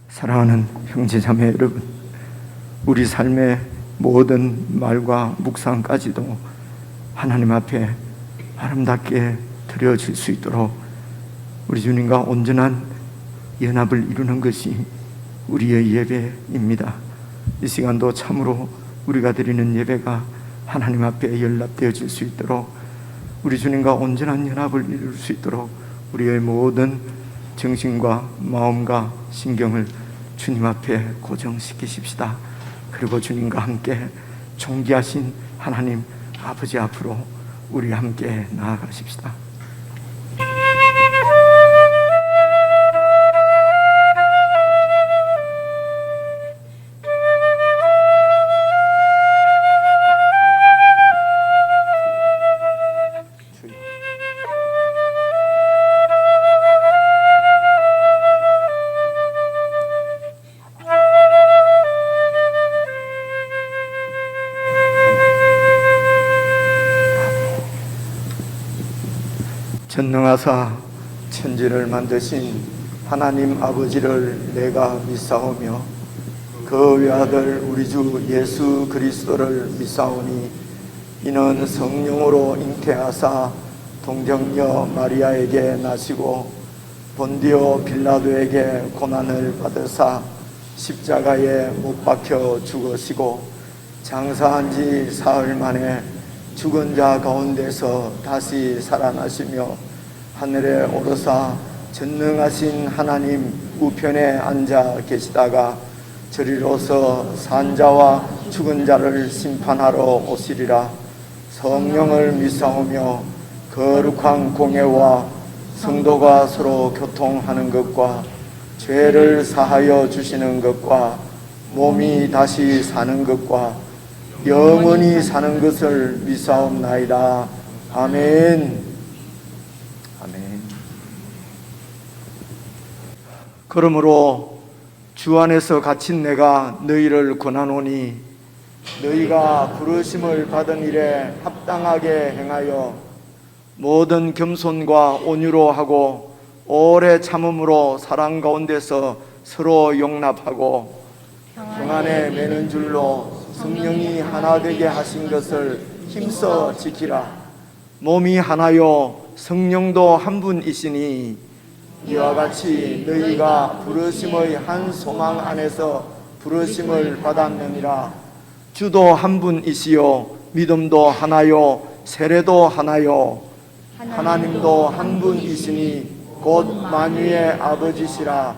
사랑하는 형제자매 여러분, 우리 삶의 모든 말과 묵상까지도 하나님 앞에 아름답게 드려질 수 있도록 우리 주님과 온전한 연합을 이루는 것이 우리의 예배입니다. 이 시간도 참으로 우리가 드리는 예배가 하나님 앞에 연락되어질 수 있도록, 우리 주님과 온전한 연합을 이룰 수 있도록 우리의 모든 정신과 마음과 신경을 주님 앞에 고정시키십시다. 그리고 주님과 함께 존귀하신 하나님 아버지 앞으로 우리 함께 나아가십시다. 전능하사 천지를 만드신 하나님 아버지를 내가 믿사오며 그 외아들 우리 주 예수 그리스도를 믿사오니 이는 성령으로 잉태하사 동정녀 마리아에게 나시고 본디오 빌라도에게 고난을 받으사 십자가에 못 박혀 죽으시고 장사한 지 사흘 만에 죽은 자 가운데서 다시 살아나시며 하늘에 오르사 전능하신 하나님 우편에 앉아 계시다가 저리로서 산자와 죽은 자를 심판하러 오시리라. 성령을 믿사오며 거룩한 공예와 성도가 서로 교통하는 것과 죄를 사하여 주시는 것과 몸이 다시 사는 것과 영원히 사는 것을 믿사옵나이다. 아멘. 아멘. 그러므로 주 안에서 갇힌 내가 너희를 권하노니 너희가 부르심을 받은 일에 합당하게 행하여 모든 겸손과 온유로 하고 오래 참음으로 사랑 가운데서 서로 용납하고 평안에 매는 줄로 성령이 하나 되게 하신 것을 힘써 지키라. 몸이 하나요 성령도 한 분이시니 이와 같이 너희가 부르심의 한 소망 안에서 부르심을 받았느니라. 주도 한 분이시요 믿음도 하나요 세례도 하나요 하나님도 한 분이시니 곧 만유의 아버지시라.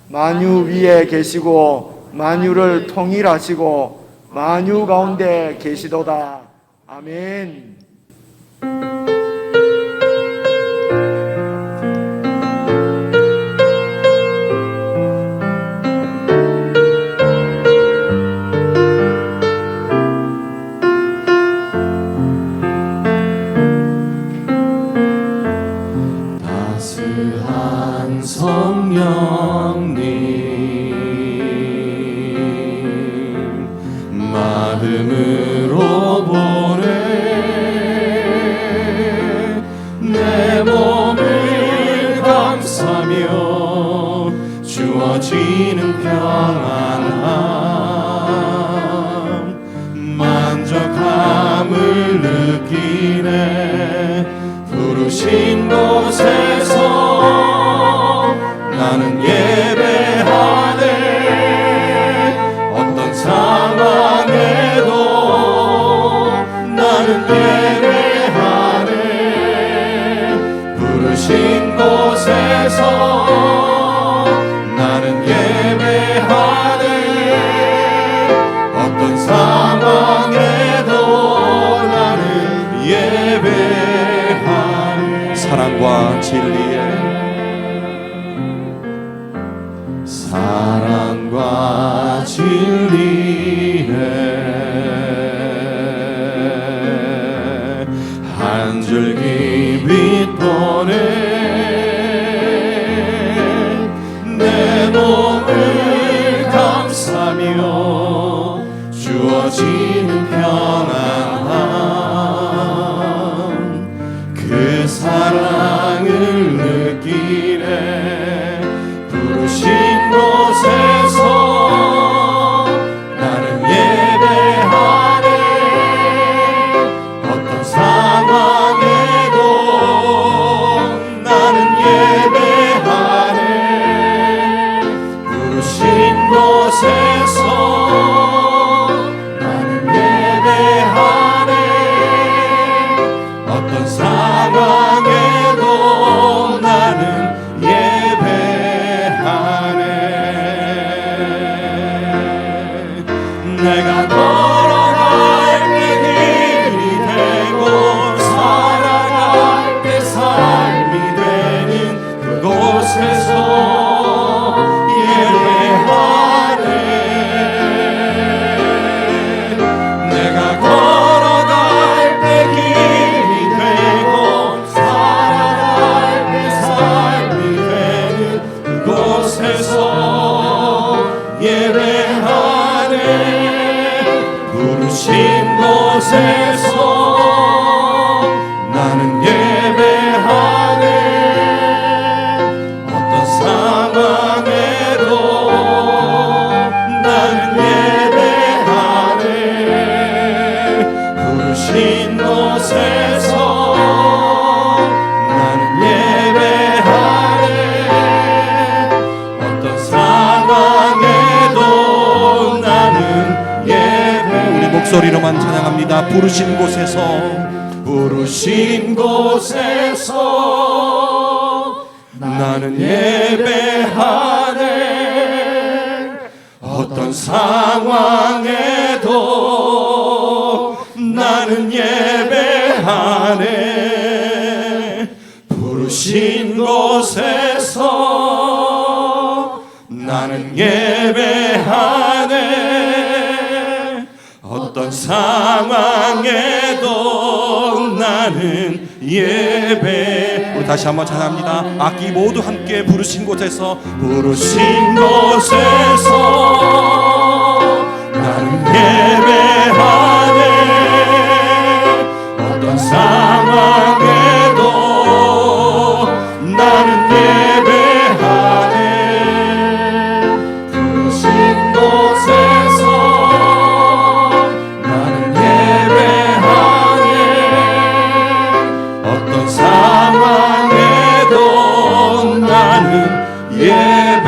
만유 위에 계시고 만유를 통일하시고 만유 가운데 계시도다. 아멘. 따스한 성령님 마음으로 보내 내 몸을 감싸며 주어지는 평안함 만족함을 느끼네. 부르신 곳에서 나는 예배하네. 어떤 상황에도 나는 예배하네. 부르신 곳에서 나는 예배하네. 어떤 상황에도 사랑과 진리에 한 줄기 빛 보내 내 몸을 감싸며 주어지는 평안함 그 사랑을 느끼네 부르신 곳에서 나는 예배하네 어떤 상황에도 나는 예배하네 부르신 곳에서 나는 예배하네 어떤 상황에도 나는 예배하네 내가 걸어갈 때 길이 되고 살아갈 때 삶이 되는 그곳에서 예배하네 내가 걸어갈 때 길이 되고 살아갈 때 삶이 되는 그곳에서 예배하네 부르신 곳에서 나는 예배하네 어떤 상황에도 나는 예배하네 부르신 곳에서 나는 예배하네 어떤 상황에도 나는 예배 우리 목소리로만 찬양합니다 부르신 곳에서 부르신 곳에서 나는 예배하네 어떤 상황에도 나는 예배하네 부르신 곳에서 나는 예배하네 어떤 상황에도 나는 예배 우리 다시 한번 찬양합니다 악기 모두 함께 부르신 곳에서 부르신 곳에서 나는 예배하네 어떤 상황에도 나는 예배하네 부르신 곳에서 나는 예배하네 어떤 상황에도 나는 예배하네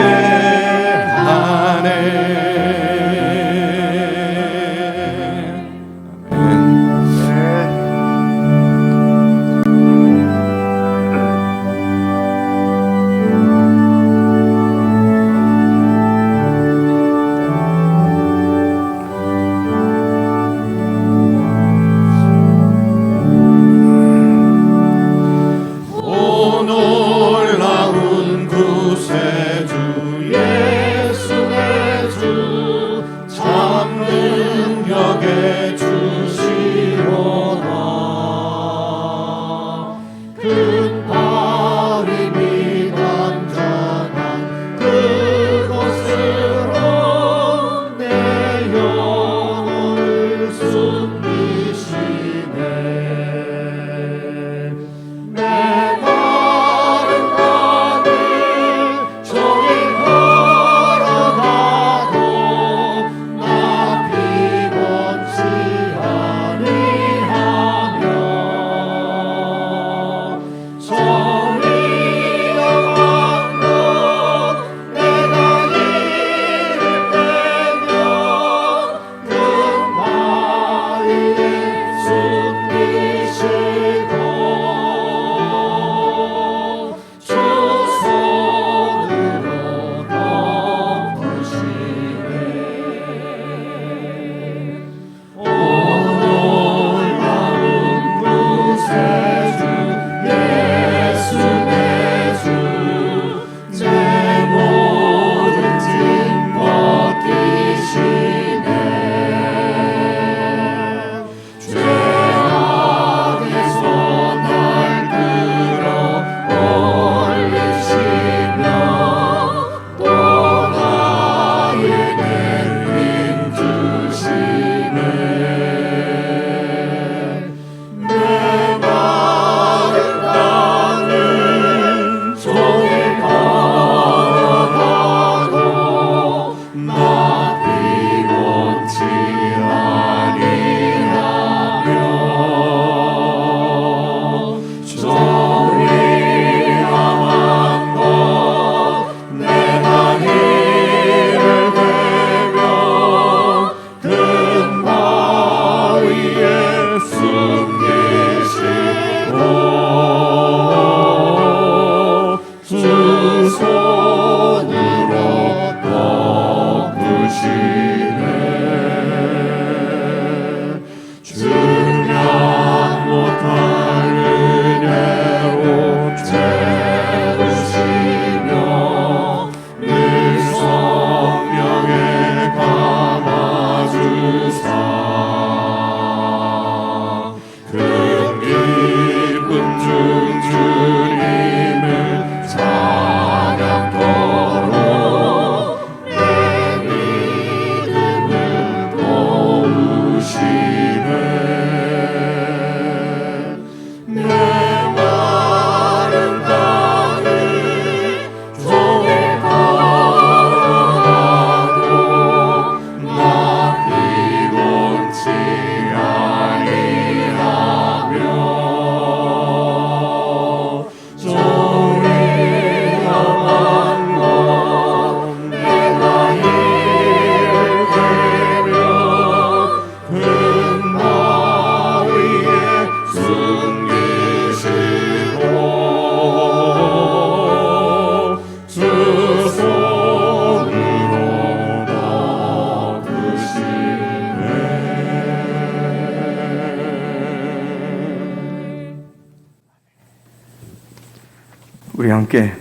우리 함께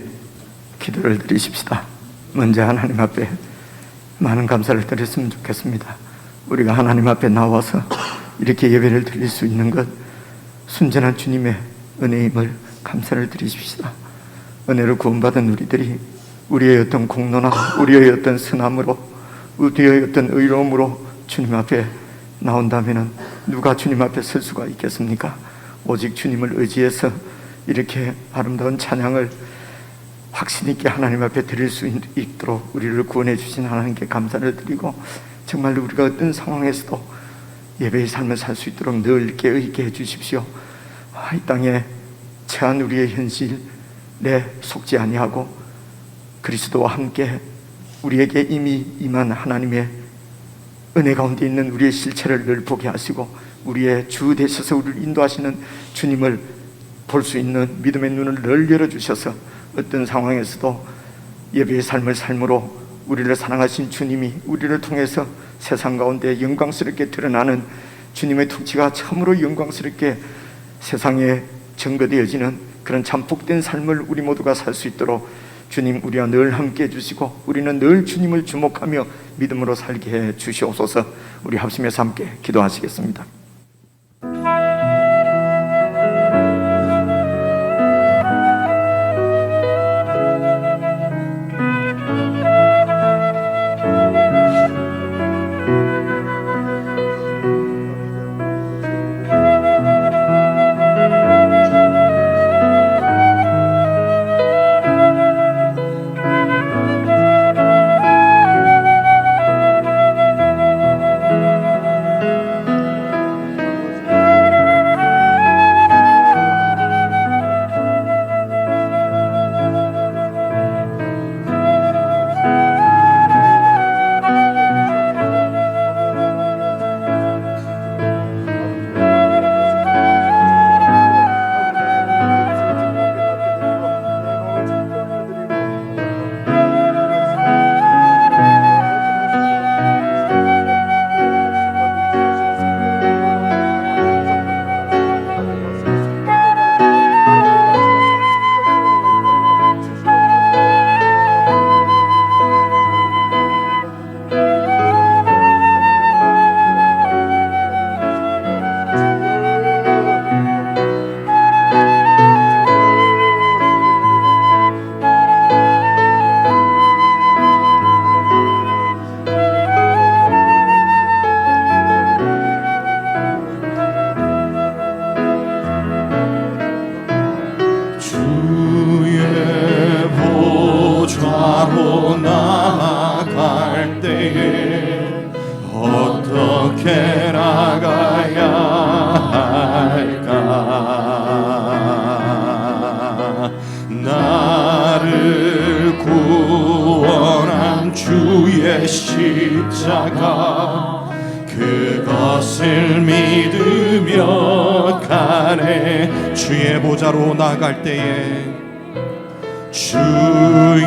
기도를 드리십시다. 먼저 하나님 앞에 많은 감사를 드렸으면 좋겠습니다. 우리가 하나님 앞에 나와서 이렇게 예배를 드릴 수 있는 것, 순전한 주님의 은혜임을 감사를 드리십시다. 은혜로 구원받은 우리들이 우리의 어떤 공로나 우리의 어떤 선함으로 우리의 어떤 의로움으로 주님 앞에 나온다면 누가 주님 앞에 설 수가 있겠습니까? 오직 주님을 의지해서 이렇게 아름다운 찬양을 확신 있게 하나님 앞에 드릴 수 있도록 우리를 구원해 주신 하나님께 감사를 드리고, 정말로 우리가 어떤 상황에서도 예배의 삶을 살 수 있도록 늘 깨어있게 해주십시오. 이 땅에 처한 우리의 현실에 속지 아니하고 그리스도와 함께 우리에게 이미 임한 하나님의 은혜 가운데 있는 우리의 실체를 늘 보게 하시고, 우리의 주 되셔서 우리를 인도하시는 주님을 볼 수 있는 믿음의 눈을 늘 열어주셔서 어떤 상황에서도 예배의 삶을 삶으로 우리를 사랑하신 주님이 우리를 통해서 세상 가운데 영광스럽게 드러나는 주님의 통치가 참으로 영광스럽게 세상에 증거되어지는 그런 참 복된 삶을 우리 모두가 살 수 있도록 주님 우리와 늘 함께 해주시고, 우리는 늘 주님을 주목하며 믿음으로 살게 해 주시옵소서. 우리 합심해서 함께 기도하시겠습니다. 보좌로 나아갈 때에 어떻게 나가야 할까? 나를 구원한 주의 십자가, 그것을 믿으며 가네. 주의 보좌로 나갈 때에, 주의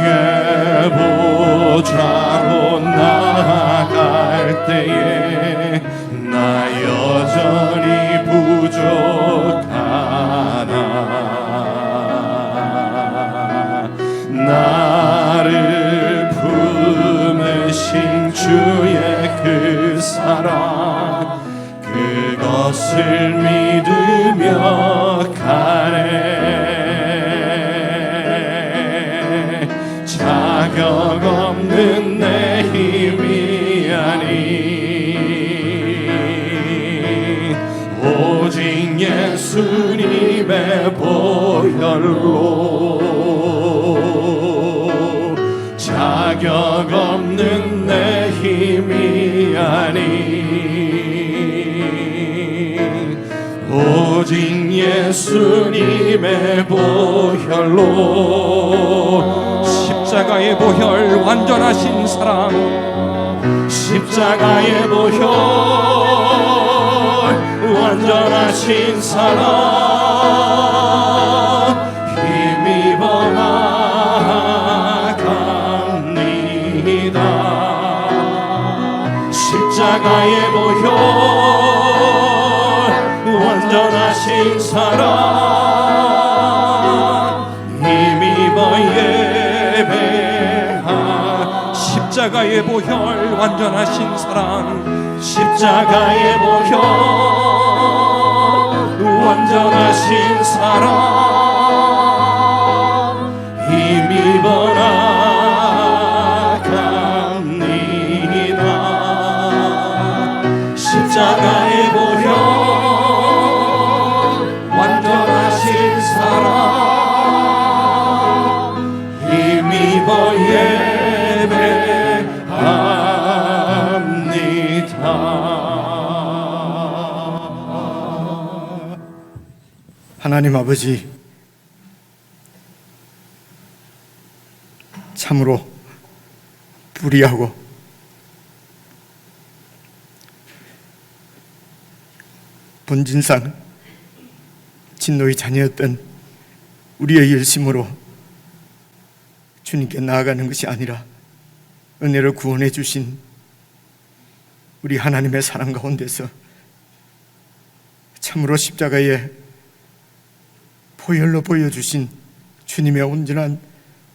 보좌로 나갈 때에 나 여전히 부족하나. 나를 품으신 주의 그 사랑, 그것을 믿으며 가네. 자격 없는 내 힘이 아니 오직 예수님의 보혈로. 자격 없는 내 힘이 아니 오직 예수님의 보혈로. 십자가의 보혈, 완전하신 사랑, 십자가의 보혈, 완전하신 사랑, 힘입어 나갑니다. 십자가의 보혈, 완전하신 사랑, 힘입어 십자가의 보혈 완전하신 사랑, 십자가의 보혈 완전하신 사랑 힘입어라 갑니다. 십자가의 보혈 완전하신 사랑 힘입어 예배합니다. 하나님 아버지, 참으로 불의하고 본진상 진노의 자녀였던 우리의 열심으로 주님께 나아가는 것이 아니라 은혜로 구원해 주신 우리 하나님의 사랑 가운데서 참으로 십자가에 보혈로 보여주신 주님의 온전한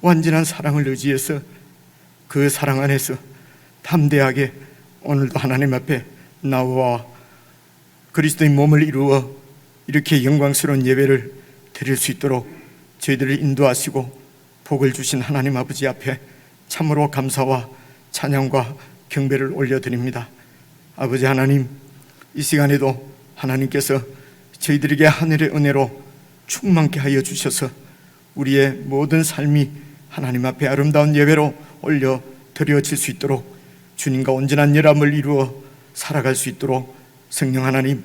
완전한 사랑을 의지해서 그 사랑 안에서 담대하게 오늘도 하나님 앞에 나와 그리스도의 몸을 이루어 이렇게 영광스러운 예배를 드릴 수 있도록 저희들을 인도하시고 복을 주신 하나님 아버지 앞에 참으로 감사와 찬양과 경배를 올려드립니다. 아버지 하나님, 이 시간에도 하나님께서 저희들에게 하늘의 은혜로 충만케 하여 주셔서 우리의 모든 삶이 하나님 앞에 아름다운 예배로 올려 드려질 수 있도록 주님과 온전한 열합을 이루어 살아갈 수 있도록 성령 하나님,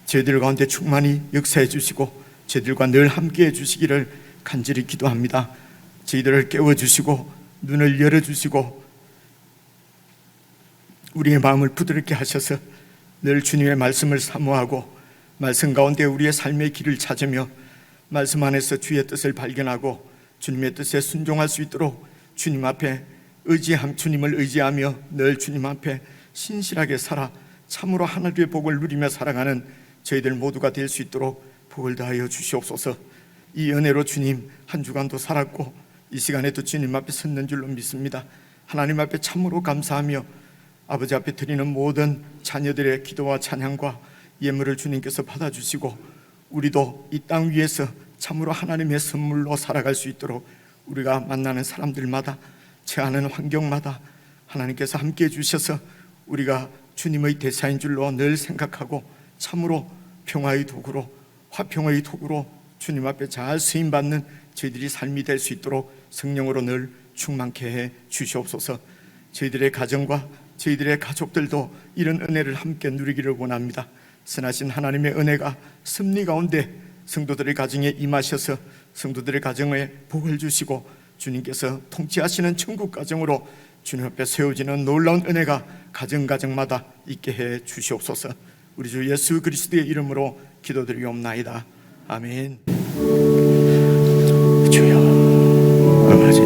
저희들 가운데 충만히 역사해 주시고 저희들과 늘 함께 해 주시기를 간절히 기도합니다. 저희들을 깨워주시고 눈을 열어주시고 우리의 마음을 부드럽게 하셔서 늘 주님의 말씀을 사모하고 말씀 가운데 우리의 삶의 길을 찾으며 말씀 안에서 주의 뜻을 발견하고 주님의 뜻에 순종할 수 있도록 주님 앞에 주님을 의지하며 늘 주님 앞에 신실하게 살아 참으로 하늘의 복을 누리며 살아가는 저희들 모두가 될 수 있도록 복을 다하여 주시옵소서. 이 은혜로 주님 한 주간도 살았고 이 시간에도 주님 앞에 섰는 줄로 믿습니다. 하나님 앞에 참으로 감사하며 아버지 앞에 드리는 모든 자녀들의 기도와 찬양과 예물을 주님께서 받아주시고 우리도 이 땅 위에서 참으로 하나님의 선물로 살아갈 수 있도록 우리가 만나는 사람들마다 처하는 환경마다 하나님께서 함께 해주셔서 우리가 주님의 대사인 줄로 늘 생각하고 참으로 평화의 도구로 화평의 도구로 주님 앞에 잘 쓰임받는 저희들이 삶이 될 수 있도록 성령으로 늘 충만케 해 주시옵소서. 저희들의 가정과 저희들의 가족들도 이런 은혜를 함께 누리기를 원합니다. 선하신 하나님의 은혜가 섭리 가운데 성도들의 가정에 임하셔서 성도들의 가정에 복을 주시고 주님께서 통치하시는 천국 가정으로 주님 앞에 세워지는 놀라운 은혜가 가정가정마다 있게 해 주시옵소서. 우리 주 예수 그리스도의 이름으로 기도드리옵나이다. 아멘. 주여 아버지,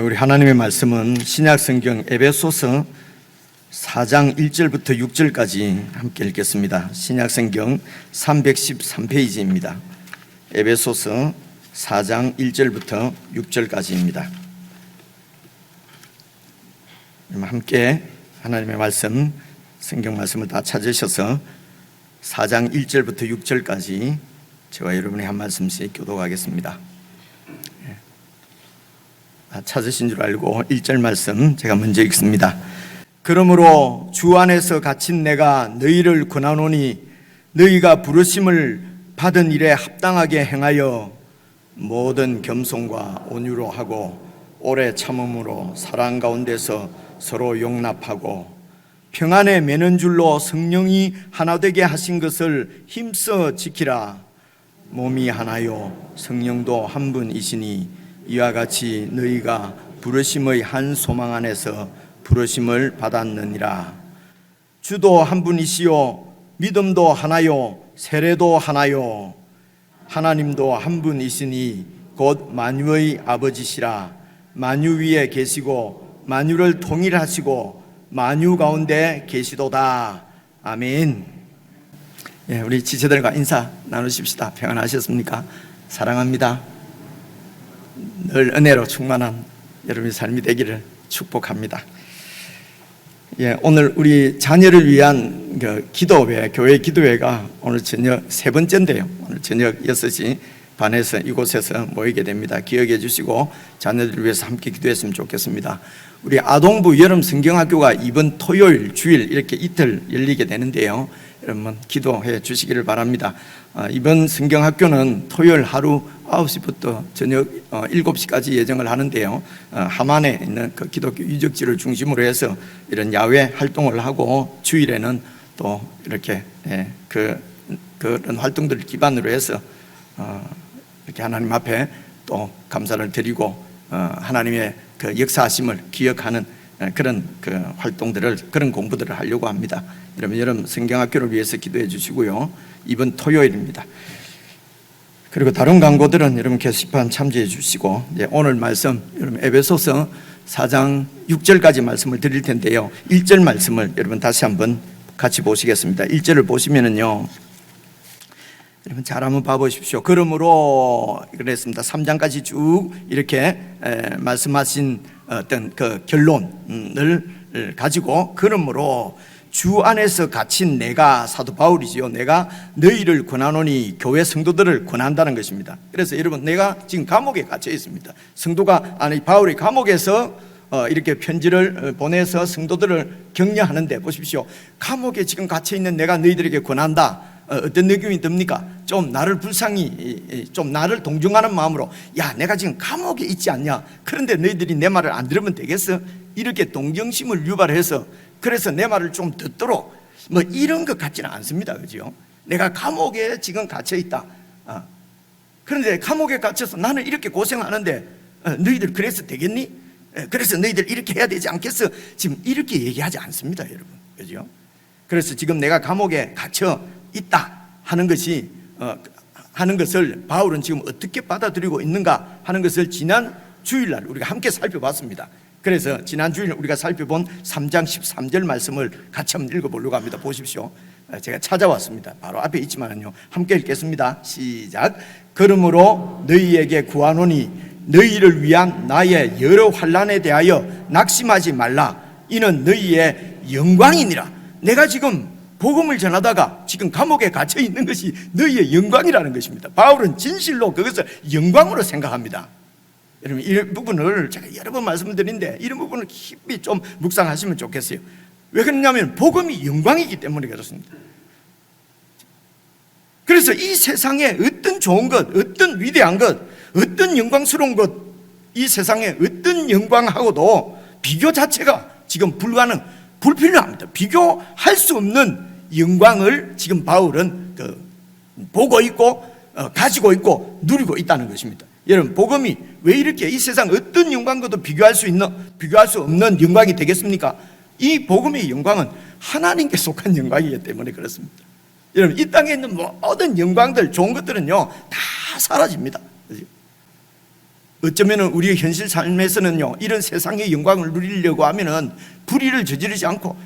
우리 하나님의 말씀은 신약성경 에베소서 4장 1절부터 6절까지 함께 읽겠습니다. 신약성경 313페이지입니다. 에베소서 4장 1절부터 6절까지입니다. 함께 하나님의 말씀, 성경 말씀을 다 찾으셔서 4장 1절부터 6절까지 저와 여러분이 한 말씀씩 교독하겠습니다. 찾으신 줄 알고 1절 말씀 제가 먼저 읽습니다. 그러므로 주 안에서 갇힌 내가 너희를 권하노니 너희가 부르심을 받은 일에 합당하게 행하여 모든 겸손과 온유로 하고 오래 참음으로 사랑 가운데서 서로 용납하고 평안에 매는 줄로 성령이 하나 되게 하신 것을 힘써 지키라. 몸이 하나요 성령도 한 분이시니 이와 같이 너희가 부르심의 한 소망 안에서 부르심을 받았느니라. 주도 한 분이시요 믿음도 하나요 세례도 하나요 하나님도 한 분이시니 곧 만유의 아버지시라. 만유 위에 계시고 만유를 통일하시고 만유 가운데 계시도다. 아멘. 예, 우리 지체들과 인사 나누십시다. 평안하셨습니까? 사랑합니다. 늘 은혜로 충만한 여러분의 삶이 되기를 축복합니다. 예, 오늘 우리 자녀를 위한 기도회, 교회 기도회가 오늘 저녁 세 번째인데요. 오늘 저녁 6시 반에서 이곳에서 모이게 됩니다. 기억해 주시고 자녀들을 위해서 함께 기도했으면 좋겠습니다. 우리 아동부 여름 성경학교가 이번 토요일, 주일 이렇게 이틀 열리게 되는데요. 여러분 기도해 주시기를 바랍니다. 이번 성경학교는 토요일 하루 9시부터 저녁 7시까지 예정을 하는데요. 함안에 있는 그 기독교 유적지를 중심으로 해서 이런 야외 활동을 하고 주일에는 또 이렇게 그런 활동들을 기반으로 해서 이렇게 하나님 앞에 또 감사를 드리고 하나님의 그 역사하심을 기억하는 그런 그 활동들을, 그런 공부들을 하려고 합니다. 여러분 성경학교를 위해서 기도해 주시고요. 이번 토요일입니다. 그리고 다른 광고들은 여러분 게시판 참조해 주시고, 오늘 말씀 여러분 에베소서 4장 6절까지 말씀을 드릴 텐데요. 1절 말씀을 여러분 다시 한번 같이 보시겠습니다. 1절을 보시면은요, 여러분 잘 한번 봐보십시오. 그러므로 그랬습니다. 3장까지 쭉 이렇게 말씀하신 어떤 그 결론을 가지고, 그러므로 주 안에서 갇힌 내가, 사도 바울이지요, 내가 너희를 권하노니, 교회 성도들을 권한다는 것입니다. 그래서 여러분, 내가 지금 감옥에 갇혀 있습니다. 성도가, 아니 바울이 감옥에서 이렇게 편지를 보내서 성도들을 격려하는데, 보십시오. 감옥에 지금 갇혀 있는 내가 너희들에게 권한다. 어떤 느낌이 듭니까? 좀 나를 불쌍히, 좀 나를 동정하는 마음으로, 야, 내가 지금 감옥에 있지 않냐? 그런데 너희들이 내 말을 안 들으면 되겠어? 이렇게 동정심을 유발해서, 그래서 내 말을 좀 듣도록, 뭐 이런 것 같지는 않습니다. 그죠? 내가 감옥에 지금 갇혀 있다. 그런데 감옥에 갇혀서 나는 이렇게 고생하는데 너희들 그래서 되겠니? 그래서 너희들 이렇게 해야 되지 않겠어? 지금 이렇게 얘기하지 않습니다, 여러분. 그죠? 그래서 지금 내가 감옥에 갇혀 있다 하는 것이 하는 것을 바울은 지금 어떻게 받아들이고 있는가 하는 것을 지난 주일날 우리가 함께 살펴봤습니다. 그래서 지난 주일 우리가 살펴본 3장 13절 말씀을 같이 한번 읽어보려고 합니다. 보십시오. 제가 찾아왔습니다. 바로 앞에 있지만요, 함께 읽겠습니다. 시작. 그러므로 너희에게 구하노니 너희를 위한 나의 여러 환난에 대하여 낙심하지 말라. 이는 너희의 영광이니라. 내가 지금 복음을 전하다가 지금 감옥에 갇혀 있는 것이 너희의 영광이라는 것입니다. 바울은 진실로 그것을 영광으로 생각합니다. 여러분, 이 부분을 제가 여러 번 말씀드린데 이런 부분을 깊이 좀 묵상하시면 좋겠어요. 왜 그러냐면 복음이 영광이기 때문에 그렇습니다. 그래서 이 세상에 어떤 좋은 것, 어떤 위대한 것, 어떤 영광스러운 것, 이 세상에 어떤 영광하고도 비교 자체가 지금 불필요합니다. 비교할 수 없는 영광을 지금 바울은 보고 있고 가지고 있고 누리고 있다는 것입니다. 여러분, 복음이 왜 이렇게 이 세상 어떤 영광과도 비교할 수 없는 영광이 되겠습니까? 이 복음의 영광은 하나님께 속한 영광이기 때문에 그렇습니다. 여러분, 이 땅에 있는 모든 영광들, 좋은 것들은요 다 사라집니다. 어쩌면 우리의 현실 삶에서는요, 이런 세상의 영광을 누리려고 하면은 불의를 저지르지 않고는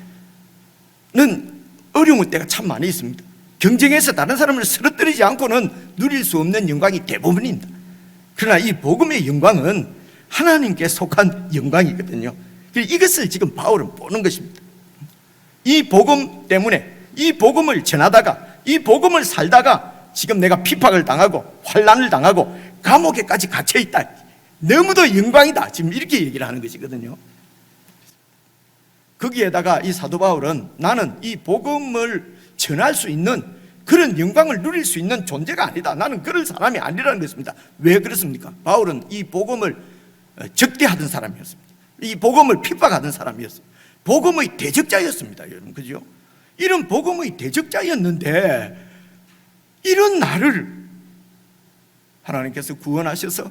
어려운 때가 참 많이 있습니다. 경쟁해서 다른 사람을 쓰러뜨리지 않고는 누릴 수 없는 영광이 대부분입니다. 그러나 이 복음의 영광은 하나님께 속한 영광이거든요. 이것을 지금 바울은 보는 것입니다. 이 복음 때문에, 이 복음을 전하다가, 이 복음을 살다가 지금 내가 핍박을 당하고 환난을 당하고 감옥에까지 갇혀 있다. 너무도 영광이다. 지금 이렇게 얘기를 하는 것이거든요. 거기에다가 이 사도 바울은 나는 이 복음을 전할 수 있는 그런 영광을 누릴 수 있는 존재가 아니다. 나는 그런 사람이 아니라는 것입니다. 왜 그렇습니까? 바울은 이 복음을 적대하던 사람이었습니다. 이 복음을 핍박하던 사람이었어요. 복음의 대적자였습니다. 여러분, 그죠? 이런 복음의 대적자였는데 이런 나를 하나님께서 구원하셔서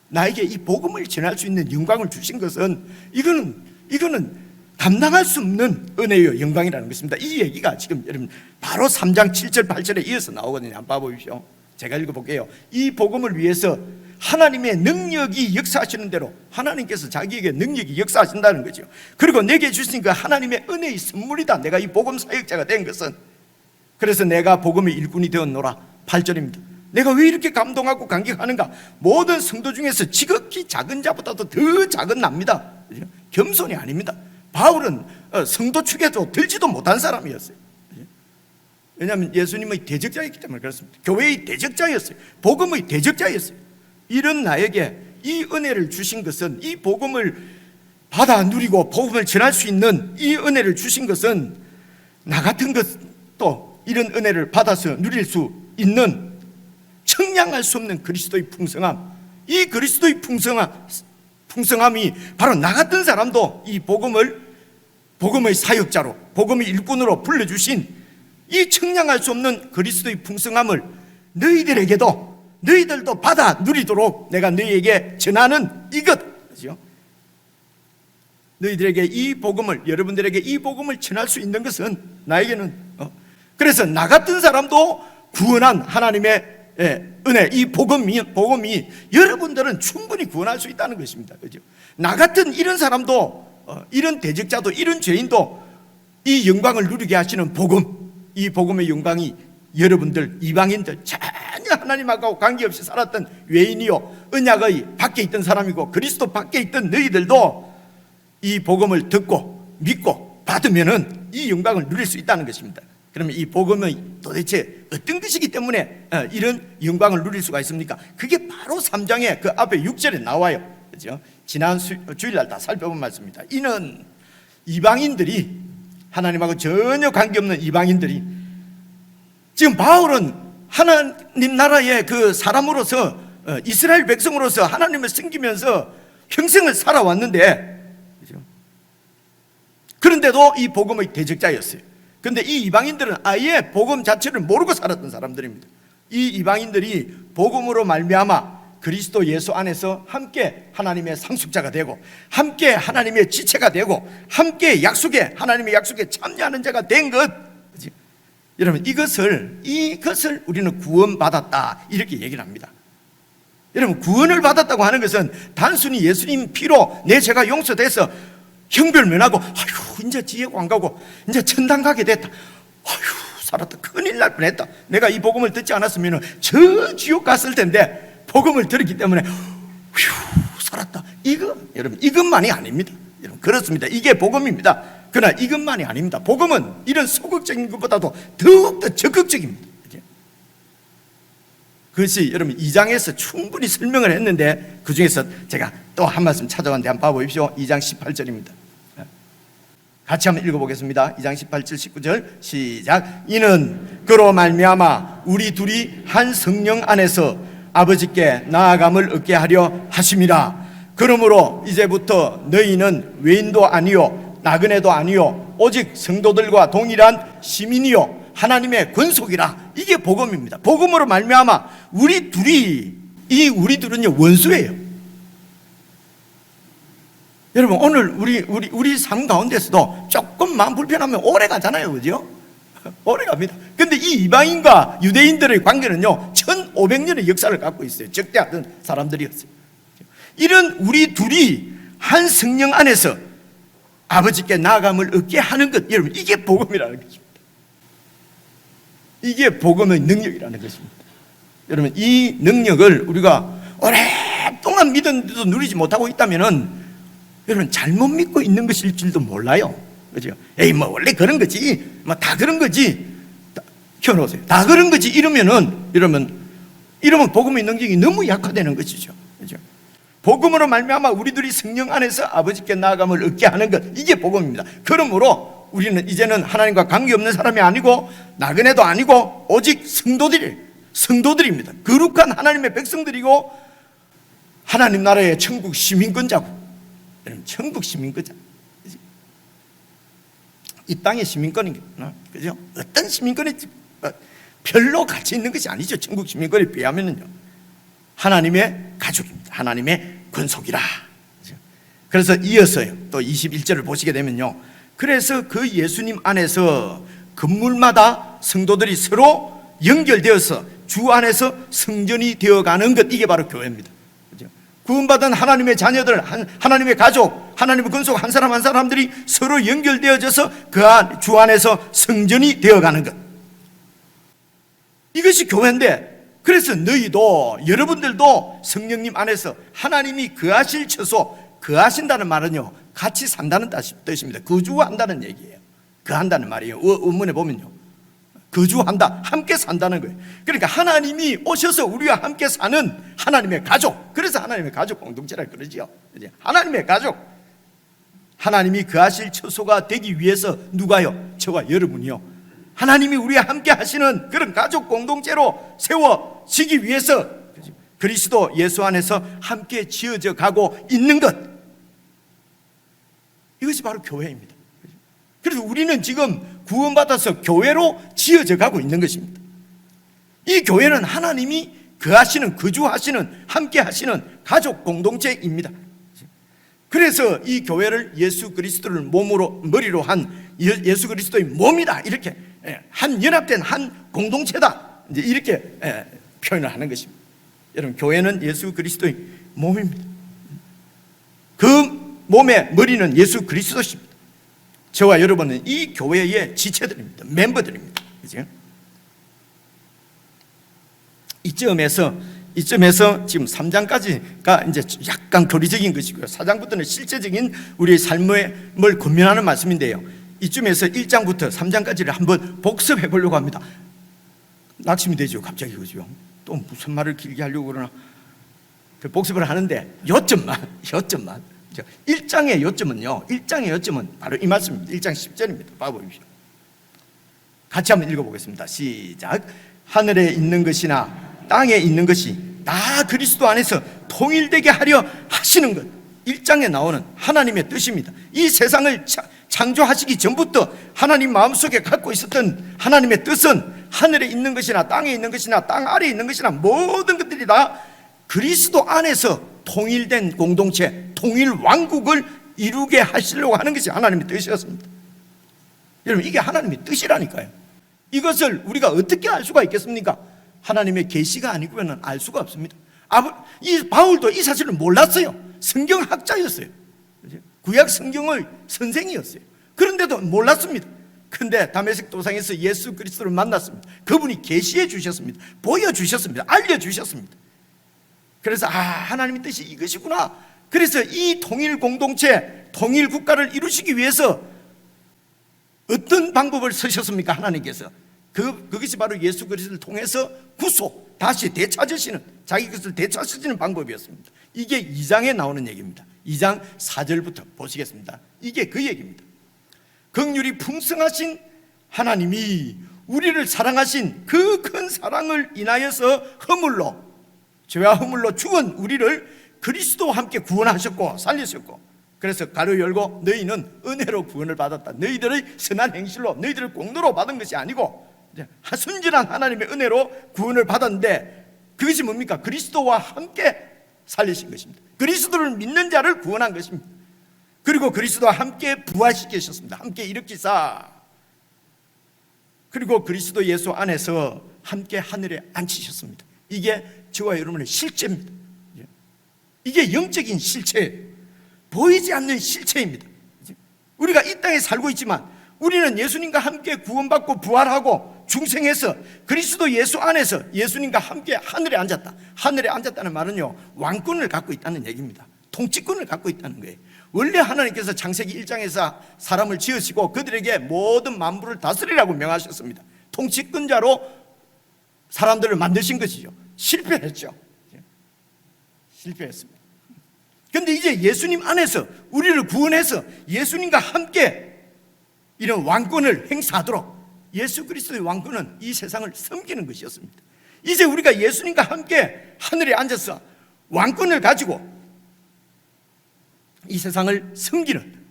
나에게 이 복음을 전할 수 있는 영광을 주신 것은 이거는 감당할 수 없는 은혜요 영광이라는 것입니다. 이 얘기가 지금 여러분 바로 3장 7절 8절에 이어서 나오거든요. 한번 봐보십시오. 제가 읽어볼게요. 이 복음을 위해서 하나님의 능력이 역사하시는 대로 하나님께서 자기에게 능력이 역사하신다는 거죠. 그리고 내게 주신 그 하나님의 은혜의 선물이다. 내가 이 복음 사역자가 된 것은. 그래서 내가 복음의 일꾼이 되었노라. 8절입니다. 내가 왜 이렇게 감동하고 감격하는가? 모든 성도 중에서 지극히 작은 자보다도 더 작은 납니다. 겸손이 아닙니다. 바울은 성도 축에도 들지도 못한 사람이었어요. 왜냐하면 예수님의 대적자였기 때문에 그렇습니다. 교회의 대적자였어요. 복음의 대적자였어요. 이런 나에게 이 은혜를 주신 것은, 이 복음을 받아 누리고 복음을 전할 수 있는 이 은혜를 주신 것은 나 같은 것도 이런 은혜를 받아서 누릴 수 있는 청량할 수 없는 그리스도의 풍성함, 이 그리스도의 풍성함이 바로 나 같은 사람도 이 복음의 사역자로, 복음의 일꾼으로 불러주신 이 청량할 수 없는 그리스도의 풍성함을 너희들도 받아 누리도록 내가 너희에게 전하는 이것, 그렇죠? 너희들에게 이 복음을, 여러분들에게 이 복음을 전할 수 있는 것은 나에게는 그래서 나 같은 사람도 구원한 하나님의 은혜, 이 복음이 여러분들은 충분히 구원할 수 있다는 것입니다. 그렇죠? 나 같은 이런 사람도, 이런 대적자도, 이런 죄인도 이 영광을 누리게 하시는 복음, 이 복음의 영광이 여러분들 이방인들 전혀 하나님하고 관계없이 살았던 외인이요 언약의 밖에 있던 사람이고 그리스도 밖에 있던 너희들도 이 복음을 듣고 믿고 받으면은 이 영광을 누릴 수 있다는 것입니다. 그러면 이 복음이 도대체 어떤 것이기 때문에 이런 영광을 누릴 수가 있습니까? 그게 바로 3장의 그 앞에 6절에 나와요. 그렇죠? 지난 주일날 다 살펴본 말씀입니다. 이는 이방인들이, 하나님하고 전혀 관계없는 이방인들이, 지금 바울은 하나님 나라의 그 사람으로서, 이스라엘 백성으로서 하나님을 섬기면서 평생을 살아왔는데, 그렇죠? 그런데도 이 복음의 대적자였어요. 그런데 이 이방인들은 아예 복음 자체를 모르고 살았던 사람들입니다. 이 이방인들이 복음으로 말미암아 그리스도 예수 안에서 함께 하나님의 상속자가 되고, 함께 하나님의 지체가 되고, 함께 하나님의 약속에 참여하는 자가 된 것, 그렇죠? 여러분, 이것을 우리는 구원받았다, 이렇게 얘기를 합니다. 여러분, 구원을 받았다고 하는 것은 단순히 예수님 피로 내 죄가 용서돼서 형별면하고, 아휴, 이제 지옥 안 가고 이제 천당 가게 됐다, 아휴, 살았다, 큰일 날 뻔했다, 내가 이 복음을 듣지 않았으면 저 지옥 갔을 텐데 복음을 들었기 때문에 휴, 살았다, 여러분, 이것만이 아닙니다. 여러분, 그렇습니다. 이게 복음입니다. 그러나 이것만이 아닙니다. 복음은 이런 소극적인 것보다도 더욱더 적극적입니다. 그것이 여러분 2장에서 충분히 설명을 했는데, 그 중에서 제가 또 한 말씀 찾아왔는데 한번 봐보십시오. 2장 18절입니다. 같이 한번 읽어보겠습니다. 2장 18절 19절 시작. 이는 그로 말미암아 우리 둘이 한 성령 안에서 아버지께 나아감을 얻게 하려 하심이라. 그러므로 이제부터 너희는 외인도 아니요 나그네도 아니요 오직 성도들과 동일한 시민이요 하나님의 권속이라. 이게 복음입니다. 복음으로 말미암아 우리 둘은요 원수예요. 여러분, 오늘 우리 삶 가운데서도 조금 마음 불편하면 오래 가잖아요, 그죠? 오래 갑니다. 근데 이 이방인과 유대인들의 관계는요 1500년의 역사를 갖고 있어요. 적대하던 사람들이었어요. 이런 우리 둘이 한 성령 안에서 아버지께 나아감을 얻게 하는 것, 여러분, 이게 복음이라는 것입니다. 이게 복음의 능력이라는 것입니다. 여러분, 이 능력을 우리가 오랫동안 믿었는데도 누리지 못하고 있다면은 여러분 잘못 믿고 있는 것일 줄도 몰라요. 그죠? 에이, 뭐 원래 그런 거지, 뭐 다 그런 거지, 켜놓으세요. 다 그런 거지 이러면 복음의 능력이 너무 약화되는 것이죠. 그죠? 복음으로 말미암아 우리들이 성령 안에서 아버지께 나아감을 얻게 하는 것, 이게 복음입니다. 그러므로 우리는 이제는 하나님과 관계없는 사람이 아니고 나그네도 아니고 오직 성도들입니다. 거룩한 하나님의 백성들이고 하나님 나라의 천국 시민권자고. 여러분, 천국 시민권자, 이 땅의 시민권이구나, 그죠? 어떤 시민권이 별로 가치 있는 것이 아니죠. 천국 시민권에 비하면은요 하나님의 가족입니다. 하나님의 권속이라. 그죠? 그래서 이어서요 또 21절을 보시게 되면요, 그래서 그 예수님 안에서 건물마다 성도들이 서로 연결되어서 주 안에서 성전이 되어가는 것, 이게 바로 교회입니다. 그죠? 구원받은 하나님의 자녀들, 하나님의 가족, 하나님의 권속 한 사람 한 사람들이 서로 연결되어져서 그 주 안에서 성전이 되어가는 것, 이것이 교회인데, 그래서 너희도, 여러분들도 성령님 안에서 하나님이 거하실 처소, 거하신다는 말은요 같이 산다는 뜻입니다. 거주한다는 얘기예요. 거한다는 말이에요. 원문에 보면요, 거주한다, 함께 산다는 거예요. 그러니까 하나님이 오셔서 우리와 함께 사는 하나님의 가족, 그래서 하나님의 가족 공동체라 그러지요. 하나님의 가족, 하나님이 거하실 처소가 되기 위해서 누가요? 저와 여러분이요, 하나님이 우리와 함께 하시는 그런 가족 공동체로 세워지기 위해서 그리스도 예수 안에서 함께 지어져 가고 있는 것, 이것이 바로 교회입니다. 그래서 우리는 지금 구원받아서 교회로 지어져 가고 있는 것입니다. 이 교회는 하나님이 거하시는, 거주하시는, 함께 하시는 가족 공동체입니다. 그래서 이 교회를 예수 그리스도를 몸으로, 머리로 한 예수 그리스도의 몸이다, 이렇게 한 연합된 한 공동체다, 이제 이렇게 표현을 하는 것입니다. 여러분, 교회는 예수 그리스도의 몸입니다. 그 몸의 머리는 예수 그리스도십니다. 저와 여러분은 이 교회의 지체들입니다. 멤버들입니다. 그죠? 이점에서 지금 3장까지가 이제 약간 교리적인 것이고요, 4장부터는 실제적인 우리의 삶을 권면하는 말씀인데요, 이쯤에서 1장부터 3장까지를 한번 복습해 보려고 합니다. 낙심이 되죠, 갑자기. 그죠? 또 무슨 말을 길게 하려고 그러나, 그 복습을 하는데 요점만 1장의 요점은요, 1장의 요점은 바로 이 말씀입니다. 1장 10절입니다. 봐보십시오. 같이 한번 읽어보겠습니다. 시작. 하늘에 있는 것이나 땅에 있는 것이 다 그리스도 안에서 통일되게 하려 하시는 것, 1장에 나오는 하나님의 뜻입니다. 이 세상을 창조하시기 전부터 하나님 마음속에 갖고 있었던 하나님의 뜻은 하늘에 있는 것이나 땅에 있는 것이나 땅 아래에 있는 것이나 모든 것들이 다 그리스도 안에서 통일된 공동체, 통일 왕국을 이루게 하시려고 하는 것이 하나님의 뜻이었습니다. 여러분, 이게 하나님의 뜻이라니까요. 이것을 우리가 어떻게 알 수가 있겠습니까? 하나님의 계시가 아니고는 알 수가 없습니다. 이 바울도 이 사실을 몰랐어요. 성경학자였어요. 구약 성경의 선생이었어요. 그런데도 몰랐습니다. 그런데 다메섹 도상에서 예수 그리스도를 만났습니다. 그분이 계시해 주셨습니다. 보여주셨습니다. 알려주셨습니다. 그래서 하나님의 뜻이 이것이구나. 그래서 이 통일 공동체, 통일 국가를 이루시기 위해서 어떤 방법을 쓰셨습니까? 하나님께서 그것이 바로 예수 그리스도를 통해서 구속, 다시 되찾으시는, 자기 것을 되찾으시는 방법이었습니다. 이게 2장에 나오는 얘기입니다. 2장 4절부터 보시겠습니다. 이게 그 얘기입니다. 긍휼이 풍성하신 하나님이 우리를 사랑하신 그 큰 사랑을 인하여서 죄와 허물로 죽은 우리를 그리스도와 함께 구원하셨고 살리셨고, 그래서 가로 열고 너희는 은혜로 구원을 받았다. 너희들의 선한 행실로, 너희들의 공로로 받은 것이 아니고 순전한 하나님의 은혜로 구원을 받았는데, 그것이 뭡니까? 그리스도와 함께 살리신 것입니다. 그리스도를 믿는 자를 구원한 것입니다. 그리고 그리스도와 함께 부활시키셨습니다. 함께 일으키사, 그리고 그리스도 예수 안에서 함께 하늘에 앉히셨습니다. 이게 저와 여러분의 실체입니다. 이게 영적인 실체예요. 보이지 않는 실체입니다. 우리가 이 땅에 살고 있지만 우리는 예수님과 함께 구원받고 부활하고 중생해서 그리스도 예수 안에서 예수님과 함께 하늘에 앉았다. 하늘에 앉았다는 말은요, 왕권을 갖고 있다는 얘기입니다. 통치권을 갖고 있다는 거예요. 원래 하나님께서 창세기 1장에서 사람을 지으시고 그들에게 모든 만물을 다스리라고 명하셨습니다. 통치권자로 사람들을 만드신 것이죠. 실패했죠. 실패했습니다. 그런데 이제 예수님 안에서 우리를 구원해서 예수님과 함께 이런 왕권을 행사하도록, 예수 그리스도의 왕권은 이 세상을 섬기는 것이었습니다. 이제 우리가 예수님과 함께 하늘에 앉아서 왕권을 가지고 이 세상을 섬기는,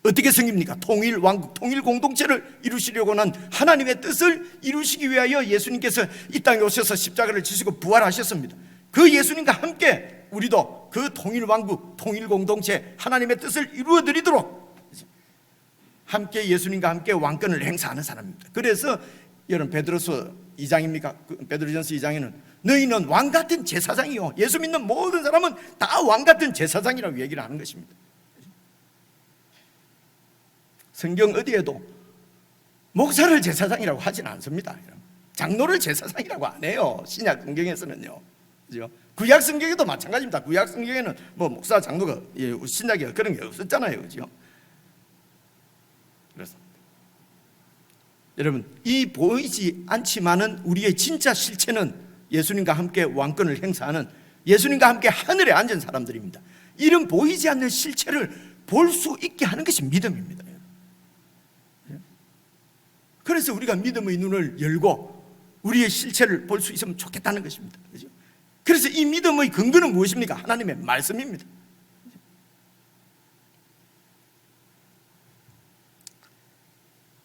어떻게 섬깁니까? 통일 왕국, 통일 공동체를 이루시려고는 하나님의 뜻을 이루시기 위하여 예수님께서 이 땅에 오셔서 십자가를 지시고 부활하셨습니다. 그 예수님과 함께 우리도 그 통일 왕국, 통일 공동체, 하나님의 뜻을 이루어드리도록 함께 예수님과 함께 왕권을 행사하는 사람입니다. 그래서 여러분 베드로서 2장입니까? 베드로전서 2장에는 너희는 왕같은 제사장이요, 예수 믿는 모든 사람은 다 왕같은 제사장이라고 얘기를 하는 것입니다. 성경 어디에도 목사를 제사장이라고 하진 않습니다. 장로를 제사장이라고 안 해요. 신약 성경에서는요. 그죠? 구약 성경에도 마찬가지입니다. 구약 성경에는 뭐 목사, 장로가, 신약에 그런 게 없었잖아요. 그죠? 그래서 여러분, 이 보이지 않지만은 우리의 진짜 실체는 예수님과 함께 왕권을 행사하는, 예수님과 함께 하늘에 앉은 사람들입니다. 이런 보이지 않는 실체를 볼 수 있게 하는 것이 믿음입니다. 그래서 우리가 믿음의 눈을 열고 우리의 실체를 볼 수 있으면 좋겠다는 것입니다. 그렇죠? 그래서 이 믿음의 근거는 무엇입니까? 하나님의 말씀입니다.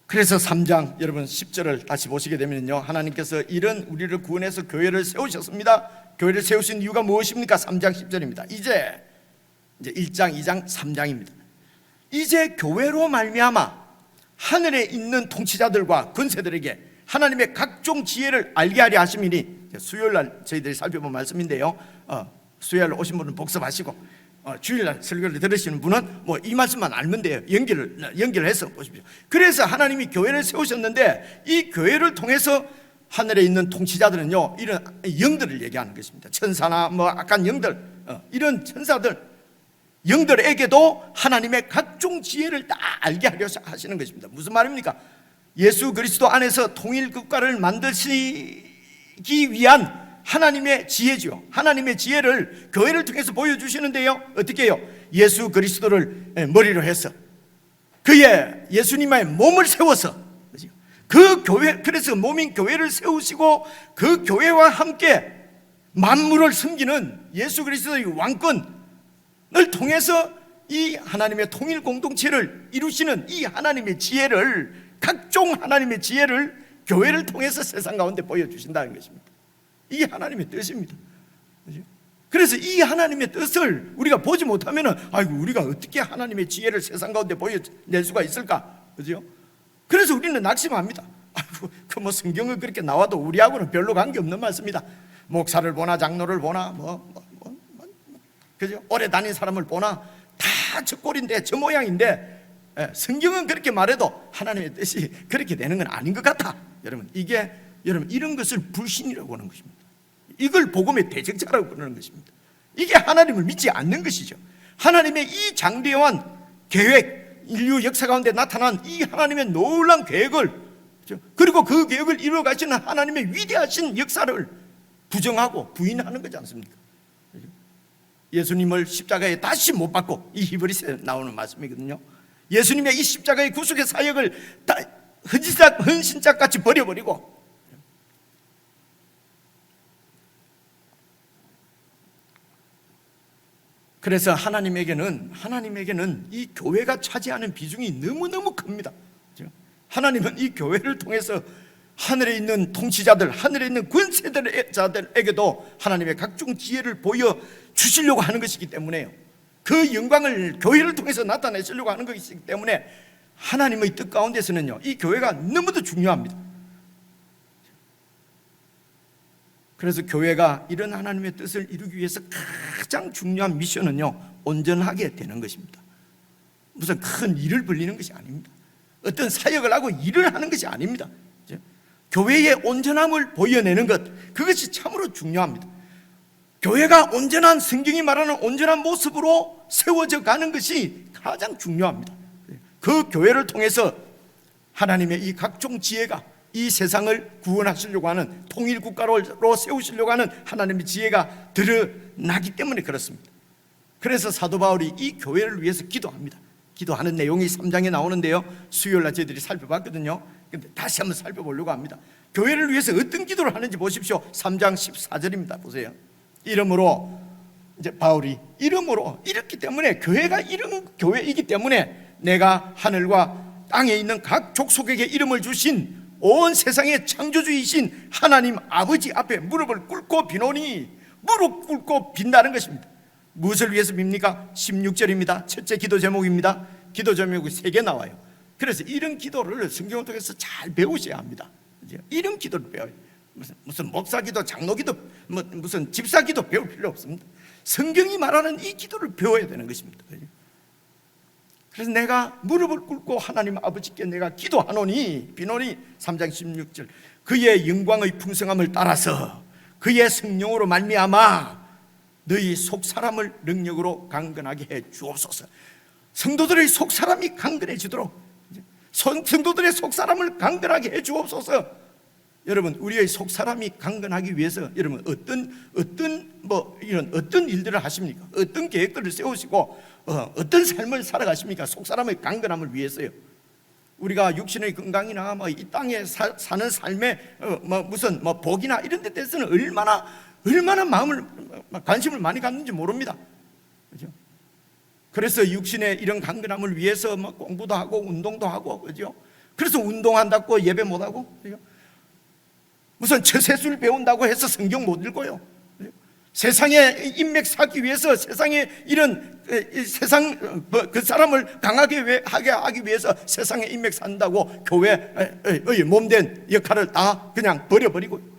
그래서 3장 여러분 10절을 다시 보시게 되면요, 하나님께서 이런 우리를 구원해서 교회를 세우셨습니다. 교회를 세우신 이유가 무엇입니까? 3장 10절입니다. 이제 1장, 2장, 3장입니다. 이제 교회로 말미암아 하늘에 있는 통치자들과 권세들에게 하나님의 각종 지혜를 알게 하려 하심이니, 수요일날 저희들이 살펴본 말씀인데요, 수요일날 오신 분은 복습하시고 주일날 설교를 들으시는 분은 뭐 이 말씀만 알면 돼요. 연결해서 보십시오. 그래서 하나님이 교회를 세우셨는데 이 교회를 통해서 하늘에 있는 통치자들은요, 이런 영들을 얘기하는 것입니다. 천사나 뭐 악한 영들, 이런 천사들, 영들에게도 하나님의 각종 지혜를 다 알게 하려 하시는 것입니다. 무슨 말입니까? 예수 그리스도 안에서 통일 국가를 만드시기 위한 하나님의 지혜죠. 하나님의 지혜를 교회를 통해서 보여주시는데요, 어떻게 해요? 예수 그리스도를 머리로 해서 그의 예수님의 몸을 세워서 그 교회, 그래서 몸인 교회를 세우시고 그 교회와 함께 만물을 섬기는 예수 그리스도의 왕권 을 통해서 이 하나님의 통일 공동체를 이루시는 이 하나님의 지혜를, 각종 하나님의 지혜를 교회를 통해서 세상 가운데 보여주신다는 것입니다. 이게 하나님의 뜻입니다. 그래서 이 하나님의 뜻을 우리가 보지 못하면 아이고 우리가 어떻게 하나님의 지혜를 세상 가운데 보여낼 수가 있을까? 그죠? 그래서 우리는 낙심합니다. 아이고 그 뭐 성경은 그렇게 나와도 우리하고는 별로 관계없는 말씀이다. 목사를 보나 장로를 보나 그죠? 오래 다닌 사람을 보나 다 저 꼴인데 저 모양인데, 성경은 그렇게 말해도 하나님의 뜻이 그렇게 되는 건 아닌 것 같아. 여러분, 이게 여러분 이런 것을 불신이라고 하는 것입니다. 이걸 복음의 대적자라고 부르는 것입니다. 이게 하나님을 믿지 않는 것이죠. 하나님의 이 장대한 계획, 인류 역사 가운데 나타난 이 하나님의 놀라운 계획을, 그리고 그 계획을 이루어 가시는 하나님의 위대하신 역사를 부정하고 부인하는 거지 않습니까? 예수님을 십자가에 다시 못 박고, 이 히브리서에 나오는 말씀이거든요. 예수님의 이 십자가의 구속의 사역을 다 헌신짝같이 버려버리고, 그래서 하나님에게는 이 교회가 차지하는 비중이 너무너무 큽니다. 하나님은 이 교회를 통해서 하늘에 있는 통치자들, 하늘에 있는 권세자들에게도 하나님의 각종 지혜를 보여주시려고 하는 것이기 때문에요, 그 영광을 교회를 통해서 나타내시려고 하는 것이기 때문에 하나님의 뜻 가운데서는요, 이 교회가 너무도 중요합니다. 그래서 교회가 이런 하나님의 뜻을 이루기 위해서 가장 중요한 미션은요, 온전하게 되는 것입니다. 무슨 큰 일을 벌리는 것이 아닙니다. 어떤 사역을 하고 일을 하는 것이 아닙니다. 교회의 온전함을 보여내는 것, 그것이 참으로 중요합니다. 교회가 온전한, 성경이 말하는 온전한 모습으로 세워져 가는 것이 가장 중요합니다. 그 교회를 통해서 하나님의 이 각종 지혜가 이 세상을 구원하시려고 하는, 통일국가로 세우시려고 하는 하나님의 지혜가 드러나기 때문에 그렇습니다. 그래서 사도 바울이 이 교회를 위해서 기도합니다. 기도하는 내용이 3장에 나오는데요, 수요일날 저희들이 살펴봤거든요. 근데 다시 한번 살펴보려고 합니다. 교회를 위해서 어떤 기도를 하는지 보십시오. 3장 14절입니다. 보세요. 이러므로, 이제 바울이 이러므로, 이렇기 때문에, 교회가 이런 교회이기 때문에 내가 하늘과 땅에 있는 각 족속에게 이름을 주신 온 세상의 창조주이신 하나님 아버지 앞에 무릎을 꿇고 비노니, 무릎 꿇고 빈다는 것입니다. 무엇을 위해서 빕니까? 16절입니다. 첫째 기도 제목입니다. 기도 제목이 3개 나와요. 그래서 이런 기도를 성경을 통해서 잘 배우셔야 합니다. 그죠? 이런 기도를 배워요. 무슨 목사 기도, 장로 기도, 무슨 집사 기도 배울 필요 없습니다. 성경이 말하는 이 기도를 배워야 되는 것입니다. 그죠? 그래서 내가 무릎을 꿇고 하나님 아버지께 내가 기도하노니, 비노니 3장 16절, 그의 영광의 풍성함을 따라서 그의 성령으로 말미암아 너희 속사람을 능력으로 강건하게 해 주옵소서. 성도들의 속사람이 강건해지도록, 성도들의 속사람을 강건하게 해 주옵소서. 여러분, 우리의 속사람이 강건하기 위해서 여러분 어떤 일들을 하십니까? 어떤 계획들을 세우시고 어떤 삶을 살아가십니까? 속사람의 강건함을 위해서요. 우리가 육신의 건강이나 이 땅에 사는 삶의 무슨 복이나 이런 데 대해서는 얼마나 마음을 관심을 많이 갖는지 모릅니다. 그죠? 그래서 육신의 이런 강건함을 위해서 공부도 하고 운동도 하고, 그죠? 그래서 운동한다고 예배 못 하고, 그죠? 무슨 처세술 배운다고 해서 성경 못 읽고요. 그죠? 세상에 인맥 쌓기 위해서 세상에 이런 세상 그 사람을 강하게 하기 위해서 세상에 인맥 산다고 교회의 몸된 역할을 다 그냥 버려버리고,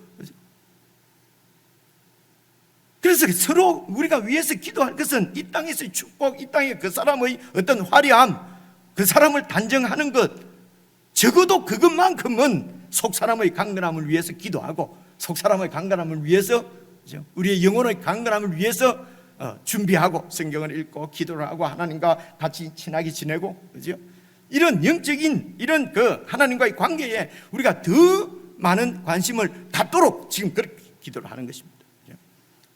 그래서 서로 우리가 위해서 기도할 것은 이 땅에서의 축복, 이 땅의 그 사람의 어떤 화려함, 그 사람을 단정하는 것, 적어도 그것만큼은 속사람의 강건함을 위해서 기도하고, 속사람의 강건함을 위해서, 우리의 영혼의 강건함을 위해서 준비하고, 성경을 읽고 기도를 하고 하나님과 같이 친하게 지내고, 그죠? 이런 영적인 이런 그 하나님과의 관계에 우리가 더 많은 관심을 갖도록 지금 그렇게 기도를 하는 것입니다.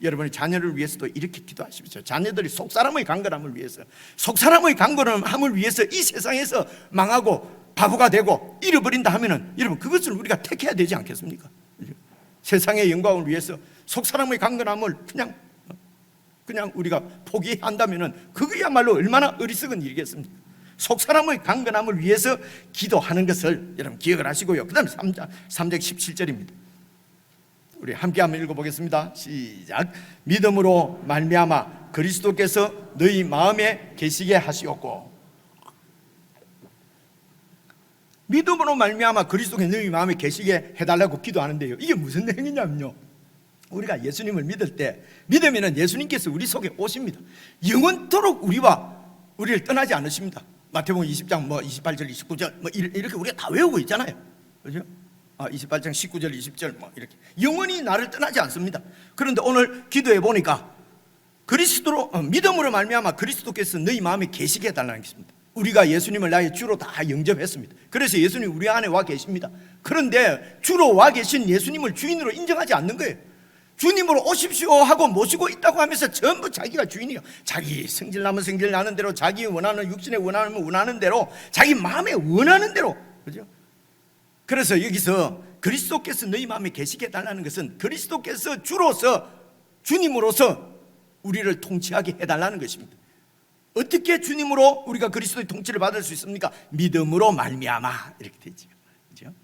여러분의 자녀를 위해서도 이렇게 기도하십시오. 자녀들이 속사람의 강건함을 위해서, 속사람의 강건함을 위해서 이 세상에서 망하고 바보가 되고 잃어버린다 하면은 여러분 그것을 우리가 택해야 되지 않겠습니까? 세상의 영광을 위해서 속사람의 강건함을 그냥 우리가 포기한다면은 그거야말로 얼마나 어리석은 일이겠습니까? 속사람의 강건함을 위해서 기도하는 것을 여러분 기억을 하시고요. 그 다음에 3장 17절입니다. 우리 함께 한번 읽어보겠습니다. 시작. 믿음으로 말미암아 그리스도께서 너희 마음에 계시게 하시었고, 믿음으로 말미암아 그리스도께서 너희 마음에 계시게 해달라고 기도하는데요, 이게 무슨 내용이냐면요, 우리가 예수님을 믿을 때 믿으면 예수님께서 우리 속에 오십니다. 영원토록 우리를 떠나지 않으십니다. 마태복음 20장 28절 29절 이렇게 우리가 다 외우고 있잖아요. 그렇죠? 28장 19절 20절 이렇게 영원히 나를 떠나지 않습니다. 그런데 오늘 기도해 보니까 그리스도로 믿음으로 말미암아 그리스도께서 너희 마음에 계시게 해달라는 것입니다. 우리가 예수님을 나의 주로 다 영접했습니다. 그래서 예수님 우리 안에 와 계십니다. 그런데 주로 와 계신 예수님을 주인으로 인정하지 않는 거예요. 주님으로 오십시오 하고 모시고 있다고 하면서 전부 자기가 주인이요. 자기 성질 나면 성질 나는 대로, 자기 원하는 육신에 원하는 대로, 자기 마음에 원하는 대로, 그죠? 그래서 여기서 그리스도께서 너희 마음에 계시게 해달라는 것은 그리스도께서 주로서, 주님으로서 우리를 통치하게 해달라는 것입니다. 어떻게 주님으로 우리가 그리스도의 통치를 받을 수 있습니까? 믿음으로 말미암아, 이렇게 되죠. 그죠?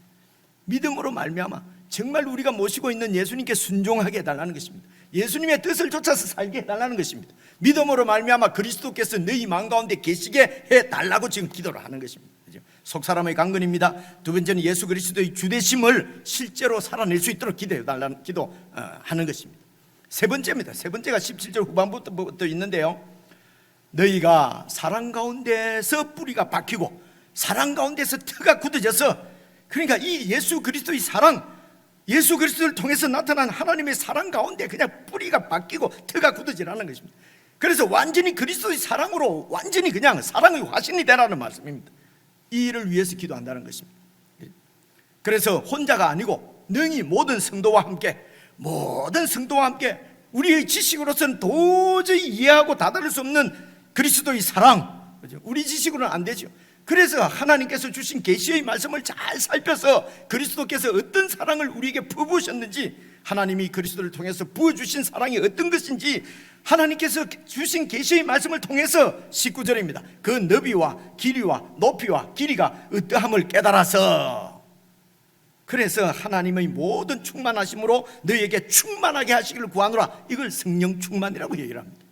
믿음으로 말미암아 정말 우리가 모시고 있는 예수님께 순종하게 해달라는 것입니다. 예수님의 뜻을 쫓아서 살게 해달라는 것입니다. 믿음으로 말미암아 그리스도께서 너희 마음 가운데 계시게 해달라고 지금 기도를 하는 것입니다. 속사람의 강건입니다. 두 번째는 예수 그리스도의 주되심을 실제로 살아낼 수 있도록 기도하는 것입니다. 세 번째입니다. 세 번째가 17절 후반부터 있는데요, 너희가 사랑 가운데서 뿌리가 박히고 사랑 가운데서 터가 굳어져서, 그러니까 이 예수 그리스도의 사랑, 예수 그리스도를 통해서 나타난 하나님의 사랑 가운데 그냥 뿌리가 박히고 터가 굳어지라는 것입니다. 그래서 완전히 그리스도의 사랑으로 완전히 그냥 사랑의 화신이 되라는 말씀입니다. 이 일을 위해서 기도한다는 것입니다. 그래서 혼자가 아니고 능히 모든 성도와 함께 우리의 지식으로서는 도저히 이해하고 다다를 수 없는 그리스도의 사랑, 우리 지식으로는 안 되죠. 그래서 하나님께서 주신 계시의 말씀을 잘 살펴서 그리스도께서 어떤 사랑을 우리에게 부어주셨는지, 하나님이 그리스도를 통해서 부어주신 사랑이 어떤 것인지 하나님께서 주신 계시의 말씀을 통해서 19절입니다. 그 너비와 길이와 높이와 길이가 어떠함을 깨달아서, 그래서 하나님의 모든 충만하심으로 너희에게 충만하게 하시기를 구하노라. 이걸 성령 충만이라고 얘기를 합니다.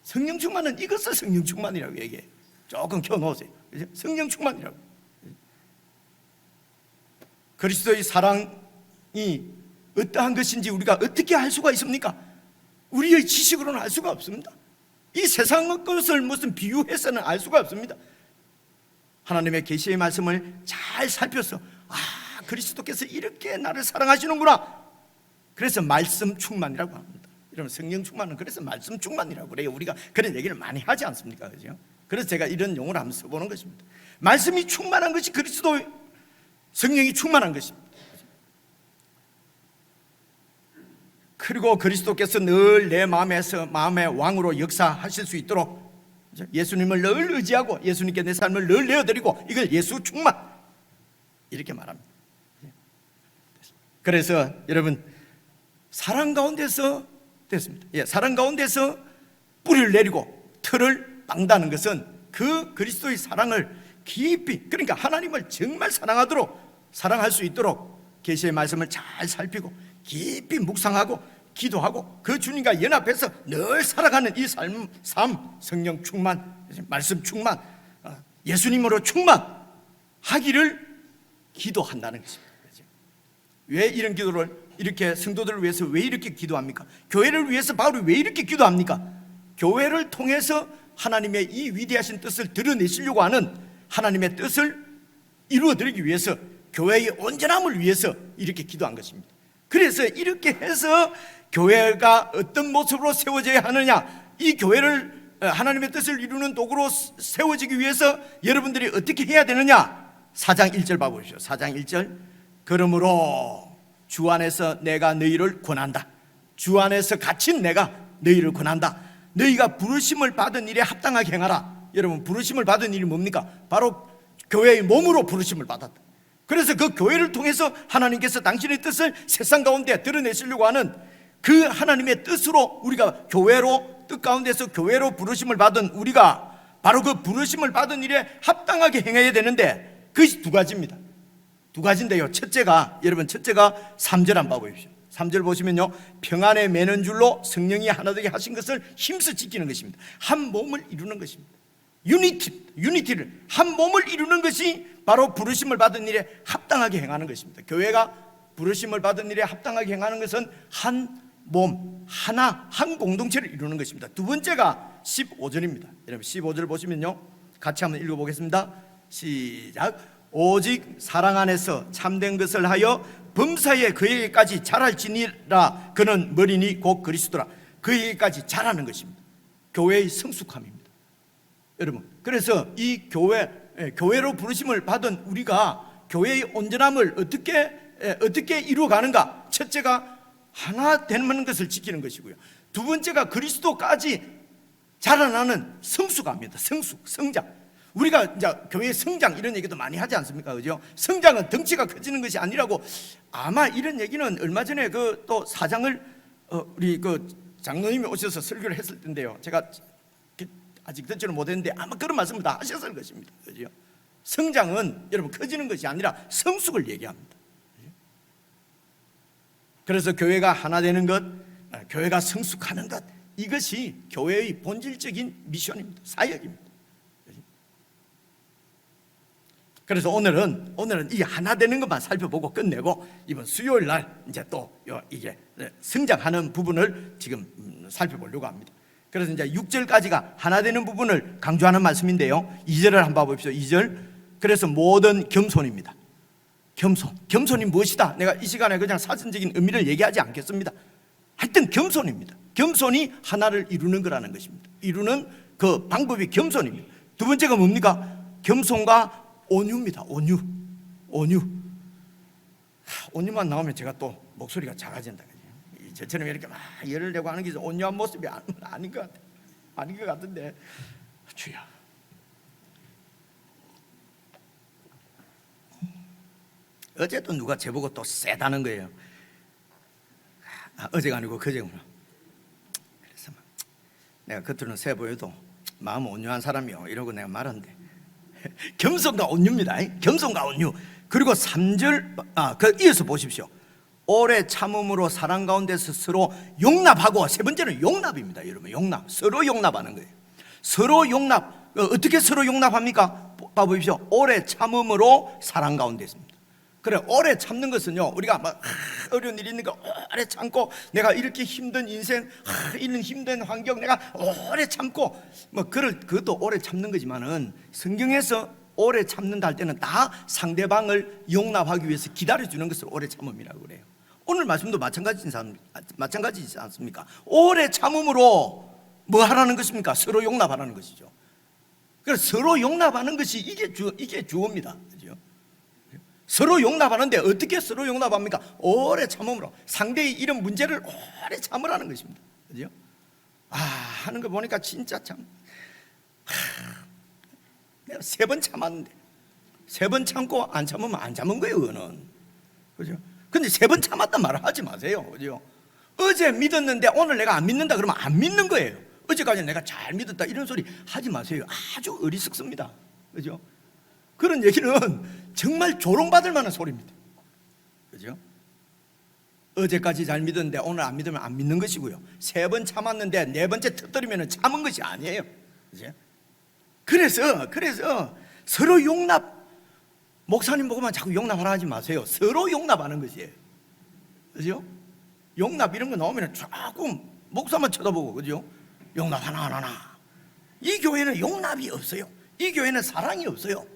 성령 충만은 이것을 성령 충만이라고 얘기해요. 조금 켜놓으세요. 그죠? 성령 충만이라고. 그리스도의 사랑이 어떠한 것인지 우리가 어떻게 알 수가 있습니까? 우리의 지식으로는 알 수가 없습니다. 이 세상 것을 무슨 비유해서는 알 수가 없습니다. 하나님의 계시의 말씀을 잘 살펴서 그리스도께서 이렇게 나를 사랑하시는구나. 그래서 말씀 충만이라고 합니다. 여러분, 성령 충만은 그래서 말씀 충만이라고 그래요. 우리가 그런 얘기를 많이 하지 않습니까? 그죠? 그래서 제가 이런 용어를 한번 써보는 것입니다. 말씀이 충만한 것이 그리스도 성령이 충만한 것입니다. 그리고 그리스도께서 늘 내 마음에서 마음의 왕으로 역사하실 수 있도록 예수님을 늘 의지하고 예수님께 내 삶을 늘 내어드리고, 이걸 예수 충만 이렇게 말합니다. 그래서 여러분, 사랑 가운데서 됐습니다. 사랑 가운데서 뿌리를 내리고 틀을 닦는다는 것은 그 그리스도의 사랑을 깊이, 그러니까 하나님을 정말 사랑할 수 있도록 계시의 말씀을 잘 살피고 깊이 묵상하고 기도하고 그 주님과 연합해서 늘 살아가는 이 삶, 성령 충만, 말씀 충만, 예수님으로 충만하기를 기도한다는 것입니다. 왜 이런 기도를 이렇게 성도들을 위해서 왜 이렇게 기도합니까? 교회를 위해서 바울이 왜 이렇게 기도합니까? 교회를 통해서 하나님의 이 위대하신 뜻을 드러내시려고 하는 하나님의 뜻을 이루어드리기 위해서, 교회의 온전함을 위해서 이렇게 기도한 것입니다. 그래서 이렇게 해서 교회가 어떤 모습으로 세워져야 하느냐, 이 교회를 하나님의 뜻을 이루는 도구로 세워지기 위해서 여러분들이 어떻게 해야 되느냐, 4장 1절 봐보십시오. 4장 1절. 그러므로 주 안에서 내가 너희를 권한다. 주 안에서 갇힌 내가 너희를 권한다. 너희가 부르심을 받은 일에 합당하게 행하라. 여러분, 부르심을 받은 일이 뭡니까? 바로 교회의 몸으로 부르심을 받았다. 그래서 그 교회를 통해서 하나님께서 당신의 뜻을 세상 가운데 드러내시려고 하는 그 하나님의 뜻으로, 우리가 교회로, 뜻 가운데서 교회로 부르심을 받은 우리가 바로 그 부르심을 받은 일에 합당하게 행해야 되는데, 그것이 두 가지입니다. 두 가지인데요, 첫째가 3절 한번 봐보십시오. 3절 보시면요, 평안에 매는 줄로 성령이 하나 되게 하신 것을 힘써 지키는 것입니다. 한 몸을 이루는 것입니다. 유니티를, 한 몸을 이루는 것이 바로 부르심을 받은 일에 합당하게 행하는 것입니다. 교회가 부르심을 받은 일에 합당하게 행하는 것은 한 몸, 하나, 한 공동체를 이루는 것입니다. 두 번째가 15절입니다. 여러분, 15절 보시면요, 같이 한번 읽어보겠습니다. 시작. 오직 사랑 안에서 참된 것을 하여 범사에 그에게까지 자랄지니라. 그는 머리니 곧 그리스도라. 그에게까지 자라는 것입니다. 교회의 성숙함입니다. 여러분, 그래서 이 교회로 부르심을 받은 우리가 교회의 온전함을 어떻게 이루어가는가? 첫째가 하나 되는 것을 지키는 것이고요, 두 번째가 그리스도까지 자라나는 성숙합니다. 성장. 우리가 이제 교회 성장 이런 얘기도 많이 하지 않습니까? 그죠? 성장은 덩치가 커지는 것이 아니라고, 아마 이런 얘기는 얼마 전에 그 또 사장을 우리 그 장로님이 오셔서 설교를 했을 텐데요, 제가 아직 듣지는 못했는데 아마 그런 말씀을 다 하셨을 것입니다. 그죠? 성장은 여러분 커지는 것이 아니라 성숙을 얘기합니다. 그래서 교회가 하나 되는 것, 교회가 성숙하는 것, 이것이 교회의 본질적인 미션입니다. 사역입니다. 그래서 오늘은 이 하나 되는 것만 살펴보고 끝내고, 이번 수요일 날 이제 또 이게 성장하는 부분을 지금 살펴보려고 합니다. 그래서 이제 6절까지가 하나 되는 부분을 강조하는 말씀인데요, 2절을 한번 봐봅시다. 2절. 그래서 모든 겸손입니다. 겸손이 무엇이다? 내가 이 시간에 그냥 사전적인 의미를 얘기하지 않겠습니다. 하여튼 겸손입니다. 겸손이 하나를 이루는 거라는 것입니다. 이루는 그 방법이 겸손입니다. 두 번째가 뭡니까? 겸손과 온유입니다. 온유만 나오면 제가 또 목소리가 작아진다. 저처럼 이렇게 막 열을 내고 하는 게 온유한 모습이 아닌 것 같은데, 주여. 어제도 누가 제보고 또 세다는 거예요. 어제가 아니고 그제구나. 그래서 내가 겉으로는 세 보여도 마음은 온유한 사람이요 이러고 내가 말한데, 겸손과 온유입니다. 겸손과 온유. 그리고 3절, 이어서 보십시오. 오래 참음으로 사랑 가운데서 서로 용납하고, 세 번째는 용납입니다. 여러분, 용납, 서로 용납하는 거예요. 서로 용납. 어떻게 서로 용납합니까? 봐보십시오. 오래 참음으로 사랑 가운데 있습니다. 그래, 오래 참는 것은요, 우리가 막 어려운 일이 있는 거 오래 참고, 내가 이렇게 힘든 인생, 이런 힘든 환경 내가 오래 참고, 뭐 그것도 오래 참는 거지만은, 성경에서 오래 참는다 할 때는 다 상대방을 용납하기 위해서 기다려주는 것을 오래 참음이라고 그래요. 오늘 말씀도 마찬가지지 않습니까? 오래 참음으로 뭐 하라는 것입니까? 서로 용납하라는 것이죠. 그래서 서로 용납하는 것이 이게 주어입니다. 그죠? 서로 용납하는데 어떻게 서로 용납합니까? 오래 참음으로 상대의 이런 문제를 오래 참으라는 것입니다. 그죠? 하는 거 보니까 진짜 참, 내가 3번 참았는데, 3번 참고 안 참으면 안 참은 거예요, 그거는. 그죠? 근데 3번 참았단 말을 하지 마세요. 그죠? 어제 믿었는데 오늘 내가 안 믿는다 그러면 안 믿는 거예요. 어제까지 내가 잘 믿었다 이런 소리 하지 마세요. 아주 어리석습니다. 그죠? 그런 얘기는 정말 조롱받을 만한 소리입니다. 그죠? 어제까지 잘 믿었는데 오늘 안 믿으면 안 믿는 것이고요. 3번 참았는데 4번째 터뜨리면 참은 것이 아니에요. 그죠? 그래서 서로 용납, 목사님 보고만 자꾸 용납하라 하지 마세요. 서로 용납하는 것이에요. 그죠? 용납 이런 거 나오면 조금 목사만 쳐다보고, 그죠? 용납 하나. 이 교회는 용납이 없어요. 이 교회는 사랑이 없어요.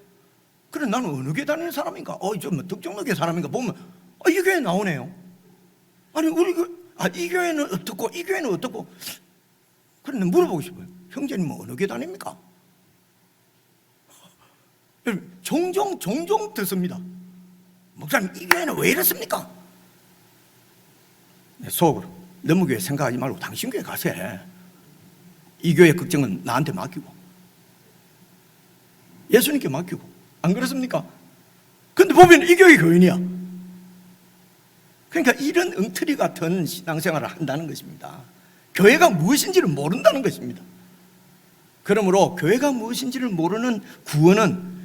그래, 나는 어느 교회 다니는 사람인가? 좀 특정로 교회 사람인가? 보면 이 교회 나오네요. 아니, 우리 이 교회는 어떻고 이 교회는 어떻고. 그래, 물어보고 싶어요. 형제님은 어느 교회 다닙니까? 종종 듣습니다. 목사님, 이 교회는 왜 이렇습니까? 속으로, 너무 교회 생각하지 말고 당신 교회 가세요. 이 교회 걱정은 나한테 맡기고, 예수님께 맡기고. 안 그렇습니까? 근데 보면 이 교회 교인이야. 그러니까 이런 엉터리 같은 신앙생활을 한다는 것입니다. 교회가 무엇인지를 모른다는 것입니다. 그러므로 교회가 무엇인지를 모르는 구원은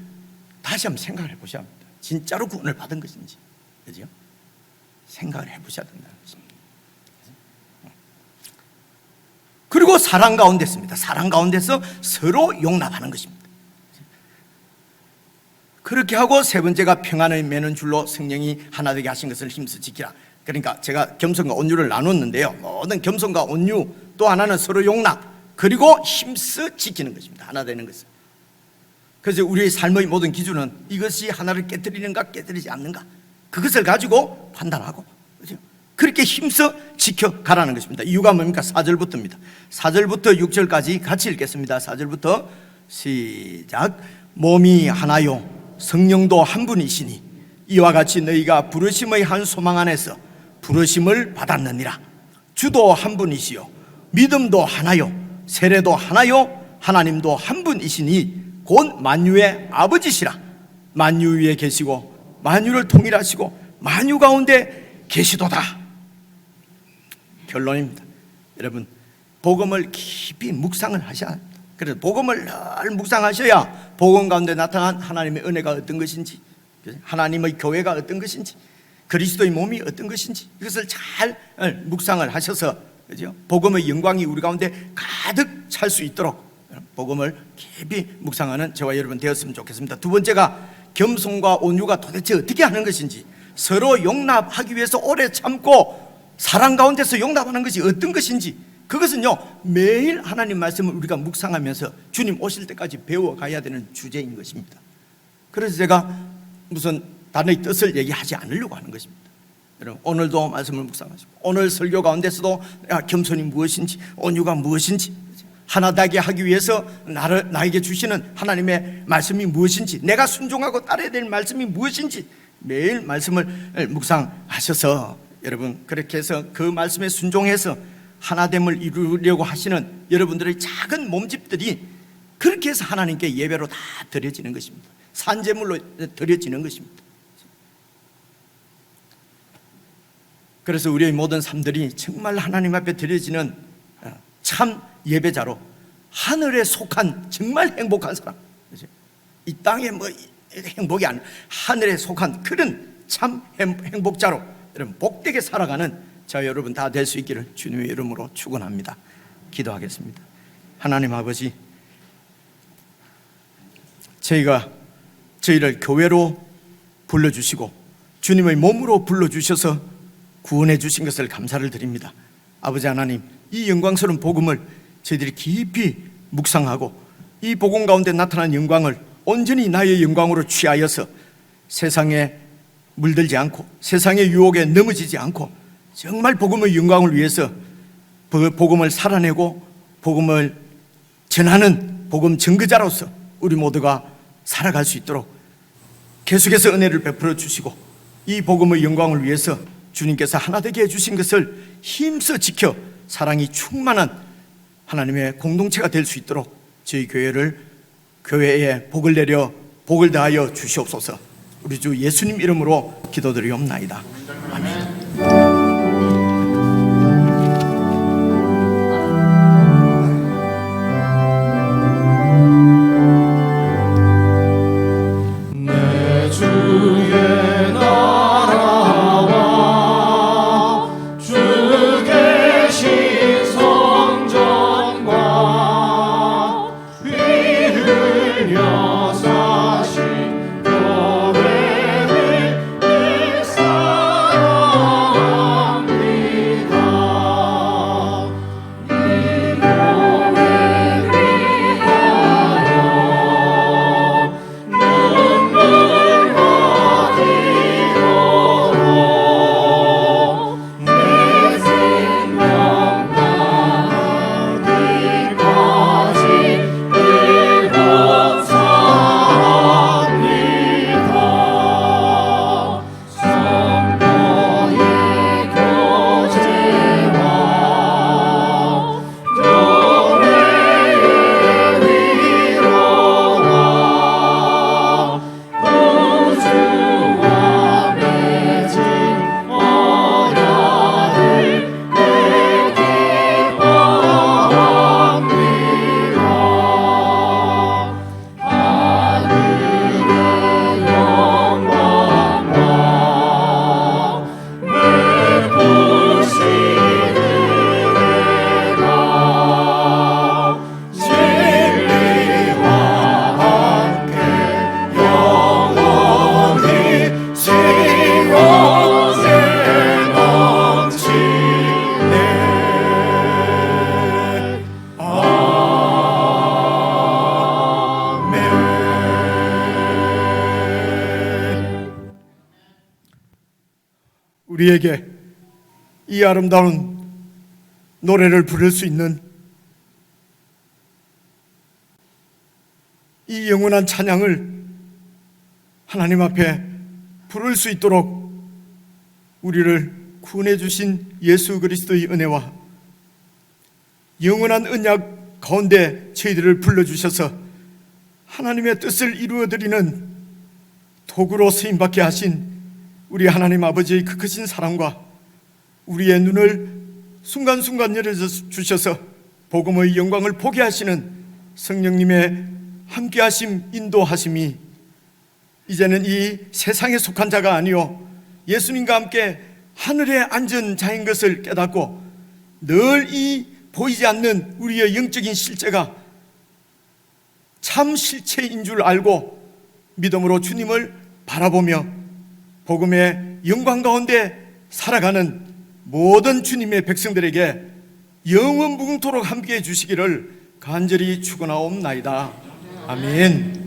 다시 한번 생각을 해보셔야 합니다. 진짜로 구원을 받은 것인지, 그죠? 생각을 해보셔야 된다는 것입니다. 그리고 사랑 가운데 있습니다. 사랑 가운데서 서로 용납하는 것입니다. 그렇게 하고 3번째가 평안을 매는 줄로 성령이 하나 되게 하신 것을 힘써 지키라. 그러니까 제가 겸손과 온유를 나눴는데요, 모든 겸손과 온유, 또 하나는 서로 용납, 그리고 힘써 지키는 것입니다. 하나 되는 것을. 그래서 우리의 삶의 모든 기준은 이것이 하나를 깨뜨리는가 깨뜨리지 않는가, 그것을 가지고 판단하고, 그렇죠? 그렇게 힘써 지켜가라는 것입니다. 이유가 뭡니까? 4절부터입니다. 4절부터 6절까지 같이 읽겠습니다. 4절부터 시작. 몸이 하나요 성령도 한 분이시니 이와 같이 너희가 부르심의 한 소망 안에서 부르심을 받았느니라. 주도 한 분이시요 믿음도 하나요 세례도 하나요 하나님도 한 분이시니 곧 만유의 아버지시라. 만유 위에 계시고 만유를 통일하시고 만유 가운데 계시도다. 결론입니다. 여러분, 복음을 깊이 묵상을 하셔야 합니다. 그래서 복음을 늘 묵상하셔야 복음 가운데 나타난 하나님의 은혜가 어떤 것인지, 하나님의 교회가 어떤 것인지, 그리스도의 몸이 어떤 것인지 이것을 잘 묵상을 하셔서, 그죠? 복음의 영광이 우리 가운데 가득 찰 수 있도록 복음을 깊이 묵상하는 저와 여러분 되었으면 좋겠습니다. 2번째가 겸손과 온유가 도대체 어떻게 하는 것인지, 서로 용납하기 위해서 오래 참고 사랑 가운데서 용납하는 것이 어떤 것인지, 그것은요 매일 하나님 말씀을 우리가 묵상하면서 주님 오실 때까지 배워가야 되는 주제인 것입니다. 그래서 제가 무슨 단의 뜻을 얘기하지 않으려고 하는 것입니다. 여러분, 오늘도 말씀을 묵상하시고 오늘 설교 가운데서도 겸손이 무엇인지 온유가 무엇인지 하나 되게 하기 위해서 나에게 주시는 하나님의 말씀이 무엇인지, 내가 순종하고 따라야 될 말씀이 무엇인지 매일 말씀을 묵상하셔서 여러분, 그렇게 해서 그 말씀에 순종해서 하나됨을 이루려고 하시는 여러분들의 작은 몸집들이 그렇게 해서 하나님께 예배로 다 드려지는 것입니다. 산제물로 드려지는 것입니다. 그래서 우리의 모든 삶들이 정말 하나님 앞에 드려지는 참 예배자로, 하늘에 속한 정말 행복한 사람, 이 땅에 뭐 행복이 아니라 하늘에 속한 그런 참 행복자로 여러분 복되게 살아가는 저 여러분 다 될 수 있기를 주님의 이름으로 축원합니다. 기도하겠습니다. 하나님 아버지, 저희를 교회로 불러주시고 주님의 몸으로 불러주셔서 구원해 주신 것을 감사를 드립니다. 아버지 하나님, 이 영광스러운 복음을 저희들이 깊이 묵상하고 이 복음 가운데 나타난 영광을 온전히 나의 영광으로 취하여서 세상에 물들지 않고 세상의 유혹에 넘어지지 않고 정말 복음의 영광을 위해서 복음을 살아내고 복음을 전하는 복음 증거자로서 우리 모두가 살아갈 수 있도록 계속해서 은혜를 베풀어 주시고 이 복음의 영광을 위해서 주님께서 하나 되게 해주신 것을 힘써 지켜 사랑이 충만한 하나님의 공동체가 될 수 있도록 저희 교회에 복을 내려 복을 다하여 주시옵소서. 우리 주 예수님 이름으로 기도드리옵나이다. 아멘. 우리에게 이 아름다운 노래를 부를 수 있는 이 영원한 찬양을 하나님 앞에 부를 수 있도록 우리를 구원해 주신 예수 그리스도의 은혜와 영원한 언약 가운데 저희들을 불러주셔서 하나님의 뜻을 이루어드리는 도구로 쓰임받게 하신 우리 하나님 아버지의 그 크신 사랑과 우리의 눈을 순간순간 열어주셔서 복음의 영광을 보게 하시는 성령님의 함께하심, 인도하심이 이제는 이 세상에 속한 자가 아니요 예수님과 함께 하늘에 앉은 자인 것을 깨닫고 늘 이 보이지 않는 우리의 영적인 실제가 참 실체인 줄 알고 믿음으로 주님을 바라보며 복음의 영광 가운데 살아가는 모든 주님의 백성들에게 영원 무궁토록 함께해 주시기를 간절히 축원하옵나이다. 아멘.